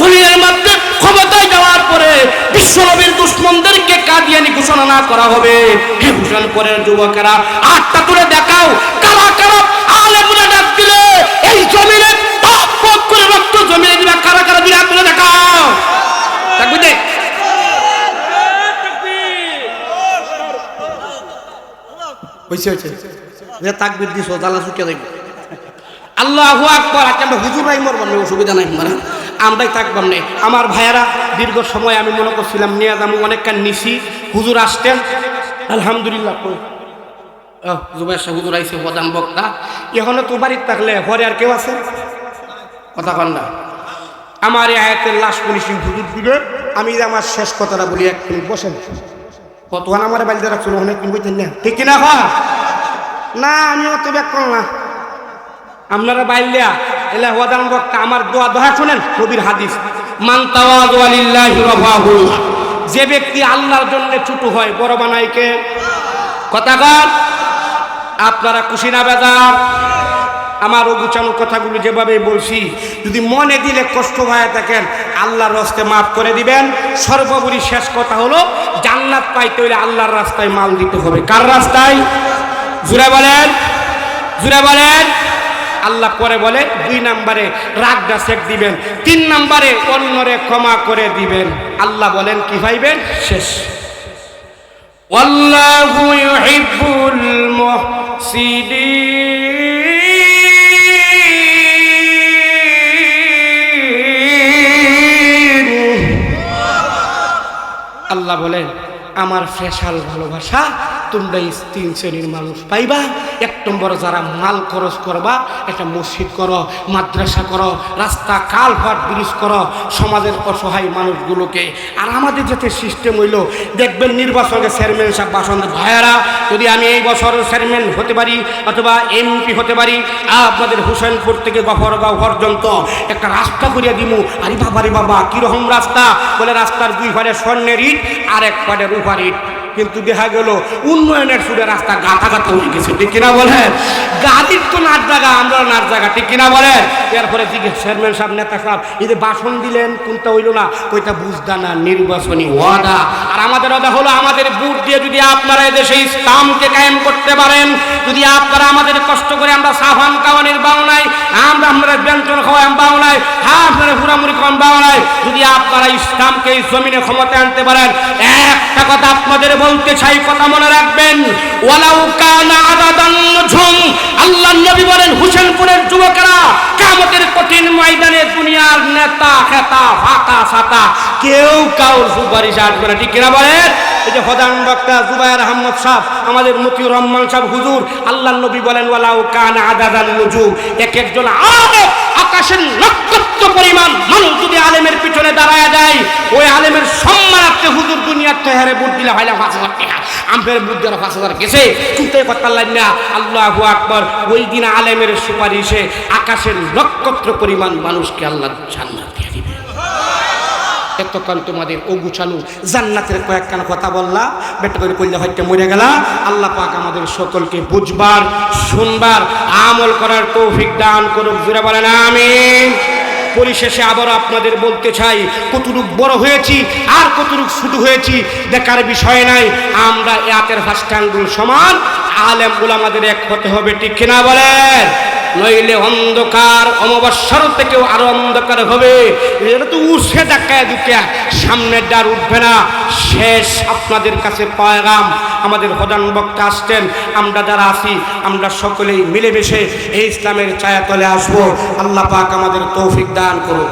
দুনিয়ার মধ্যে ক্ষমতায় যাওয়ার পরে বিশ্বনবীর দুশমনদেরকে কাদিয়ানী ঘোষণা না করা হবে, হে হুসেনপুরের যুবকেরা 8টা তুলে দেখাও, কারা কারা আলেমরা ডাক দিলে এই জমিনে টক টক করে রক্ত জমিনে দিবা, কারা কারা দিলা তুলে দেখাও। তাকবীর দে, হইছে হইছে, যে তাকবীর দিছো জালা চুকে যাইব। আল্লাহু আকবার। আমরা হুজুর ভাই মরবাম না, অসুবিধা নাই, আমরাই থাকবাম না। আমার ভাইয়ারা দীর্ঘ সময় আমি মনে করছিলাম নিয়ে যাবো, অনেকক্ষণ নিছি, হুজুর আসতেন আলহামদুলিল্লাহ। জুবাইর শাহ হুজুর আইসে প্রধান বক্তা, এখনো তো বাড়ির থাকলে ঘরে আর কেউ আছে কথা কন না। আমার এই আয়াতের লাশ পুলিশ হুজুর দিবে, আমি আমার শেষ কথাটা বলি, 1 মিনিট বসেন। কতক্ষণ আমার বাড়িতে রাখছিল অনেক দিন বইতেন না, ঠিক কিনা? না আমি অত ব্যাক করল না, আপনারা বাইলিয়া এলা ওয়াদান বক্তা আমার দোয়া দোয়া শুনেন। নবীর হাদিস, মান তাওয়াযু লিল্লাহি রাফাহু, যে ব্যক্তি আল্লাহর জন্য ছোট হয় বড় বানায় কে? কথা কর। আপনারা খুশি না বেজার? আমার গুছানো কথাগুলো যেভাবে বলছি যদি মনে দিলে কষ্ট হয়ে থাকেন আল্লাহর রাস্তে মাফ করে দিবেন। সর্বোপরি শেষ কথা হলো জান্নাত পাইতে হইলে আল্লাহর রাস্তায় মাল দিতে হবে। কার রাস্তায়? জুড়ে বলেন, জুড়ে বলেন। আল্লাহ পরে বলে 2 নম্বরে রাগটা সেক দিবেন, 3 নম্বরে অন্যরে ক্ষমা করে দিবেন। আল্লাহ বলেন কি পাইবেন? শেষ। ওয়াল্লাহু ইউহিব্বুল মুহসিনিন। আল্লাহ বলেন আমার স্পেশাল ভালোবাসা তোমরা 3 শ্রেণীর মানুষ পাইবা। 1 নম্বর যারা মাল খরচ করবা, একটা মসজিদ করো, মাদ্রাসা করো, রাস্তা কালভার্ট ব্রিজ করো সমাজের অসহায় মানুষগুলোকে। আর আমাদের যাতে সিস্টেম হইল, দেখবেন নির্বাচনে চেয়ারম্যান সাহেব ভাষণ দেন, ভাইয়ারা যদি আমি এই বছর চেয়ারম্যান হতে পারি অথবা এমপি হতে পারি, আপনাদের হুসেনপুর থেকে গফরগাঁও পর্যন্ত একটা রাস্তা করিয়া দিমু। আরে বাবা রে বাবা, কীরকম রাস্তা? বলে রাস্তার 2 পারে স্বর্ণের ইট আর 1 পারে রূপার ইট। কিন্তু দেখা গেল উন্নয়নের সুরে রাস্তা গাঁথা গাঁথা হয়ে গেছে, ঠিক কিনা বলেন? গাড়ির তো নাচ জায়গা, আমরা নাচ জায়গা, ঠিক কিনা বলেন? এরপরে জিজ্ঞেস চেয়ারম্যান সাহেব, নেতা সাহেব, এই যে ভাষণ দিলেন কোনটা হইল না, কইটা বুঝদা না, নির্বাচনী ওয়াদা। আর আমাদের ওয়াদা হলো আমাদের ভোট দিয়ে যদি আপনারা এদেশে ইসলামকে কায়েম করতে পারেন, যদি আপনারা আমাদের কষ্ট করে আমরা সাফান কাওয়ানির বাউনায়, আমরা আপনারা ব্যঞ্জন খাওয়াম বাউনায়, হ্যাঁ আপনারা হুড়ামুড়ি খাওয়ান বাউনায়, যদি আপনারা ইসলামকে এই জমিনে ক্ষমতা আনতে পারেন, একটা কথা আপনাদের বলতে চাই, কথা মনে রাখবেন, ওয়ালাউ কানা আদাদান নুজুম, আল্লাহর নবী বলেন হুসেনপুরের যুবকেরা কিয়ামতের কঠিন ময়দানে দুনিয়ার নেতা খেতা ফাতা সাতা কেউ কাউর সুপারিশ আসবে না, ঠিক কিনা বলেন? এই যে প্রধান বক্তা জুবায়ের আহমদ সাহেব, আমাদের মতিউর রহমান সাহেব হুজুর, আল্লাহর নবী বলেন ওয়ালাউ কানা আদাদান নুজুম, এক একজন আলেম আকাশের নক্ষত্র পরিমাণ মানুষ যদি আলেমের পিছনে দাঁড়ায় যায়, ওই আলেমের সম্মানার্থে হুজুর দুনিয়ার তেহারে ভোট দিলে হয় না 5,000 টাকা, আমের বুদ্ধ 5,000 গেছে, চিন্তাই করতে পারলেন না। আল্লাহু আকবার, ওই দিন আলেমের সুপারিশে আকাশের নক্ষত্র পরিমাণ মানুষকে আল্লাহ জান্নাত দিয়ে দিবে। এতক্ষণ তোমাদের ও গুছানো জান্নাতের কয়েকখানা কথা বললাম, বেটা করে কইলে হয়তো মরে গেলা। আল্লাহ পাক আমাদের সকলকে বুঝবার, শুনবার, আমল করার তৌফিক দান করুক, জোরে বলেন আমিন। পরিশেষে আবারও আপনাদের বলতে চাই, কতটুক বড় হয়েছি আর কতটুক ছোট হয়েছি দেখার বিষয় নাই, আমরা এতের ফার্স্ট আঙ্গুল সমান, আলেম উলামাদের এক হতে হবে, ঠিক কিনা বলেন? নইলে অন্ধকার অমাবস্যার থেকেও আরো অন্ধকার হবে। এটা তো উঠে ধাক্কায় দুটা, সামনের ডার উঠবে না। শেষ আপনাদের কাছে পয়গাম, আমাদের প্রধান বক্তা আসছেন, আমরা যারা আছি আমরা সকলেই মিলেমিশে এই ইসলামের ছায়াতলে আসবো। আল্লাহ পাক আমাদের তৌফিক দান করুন।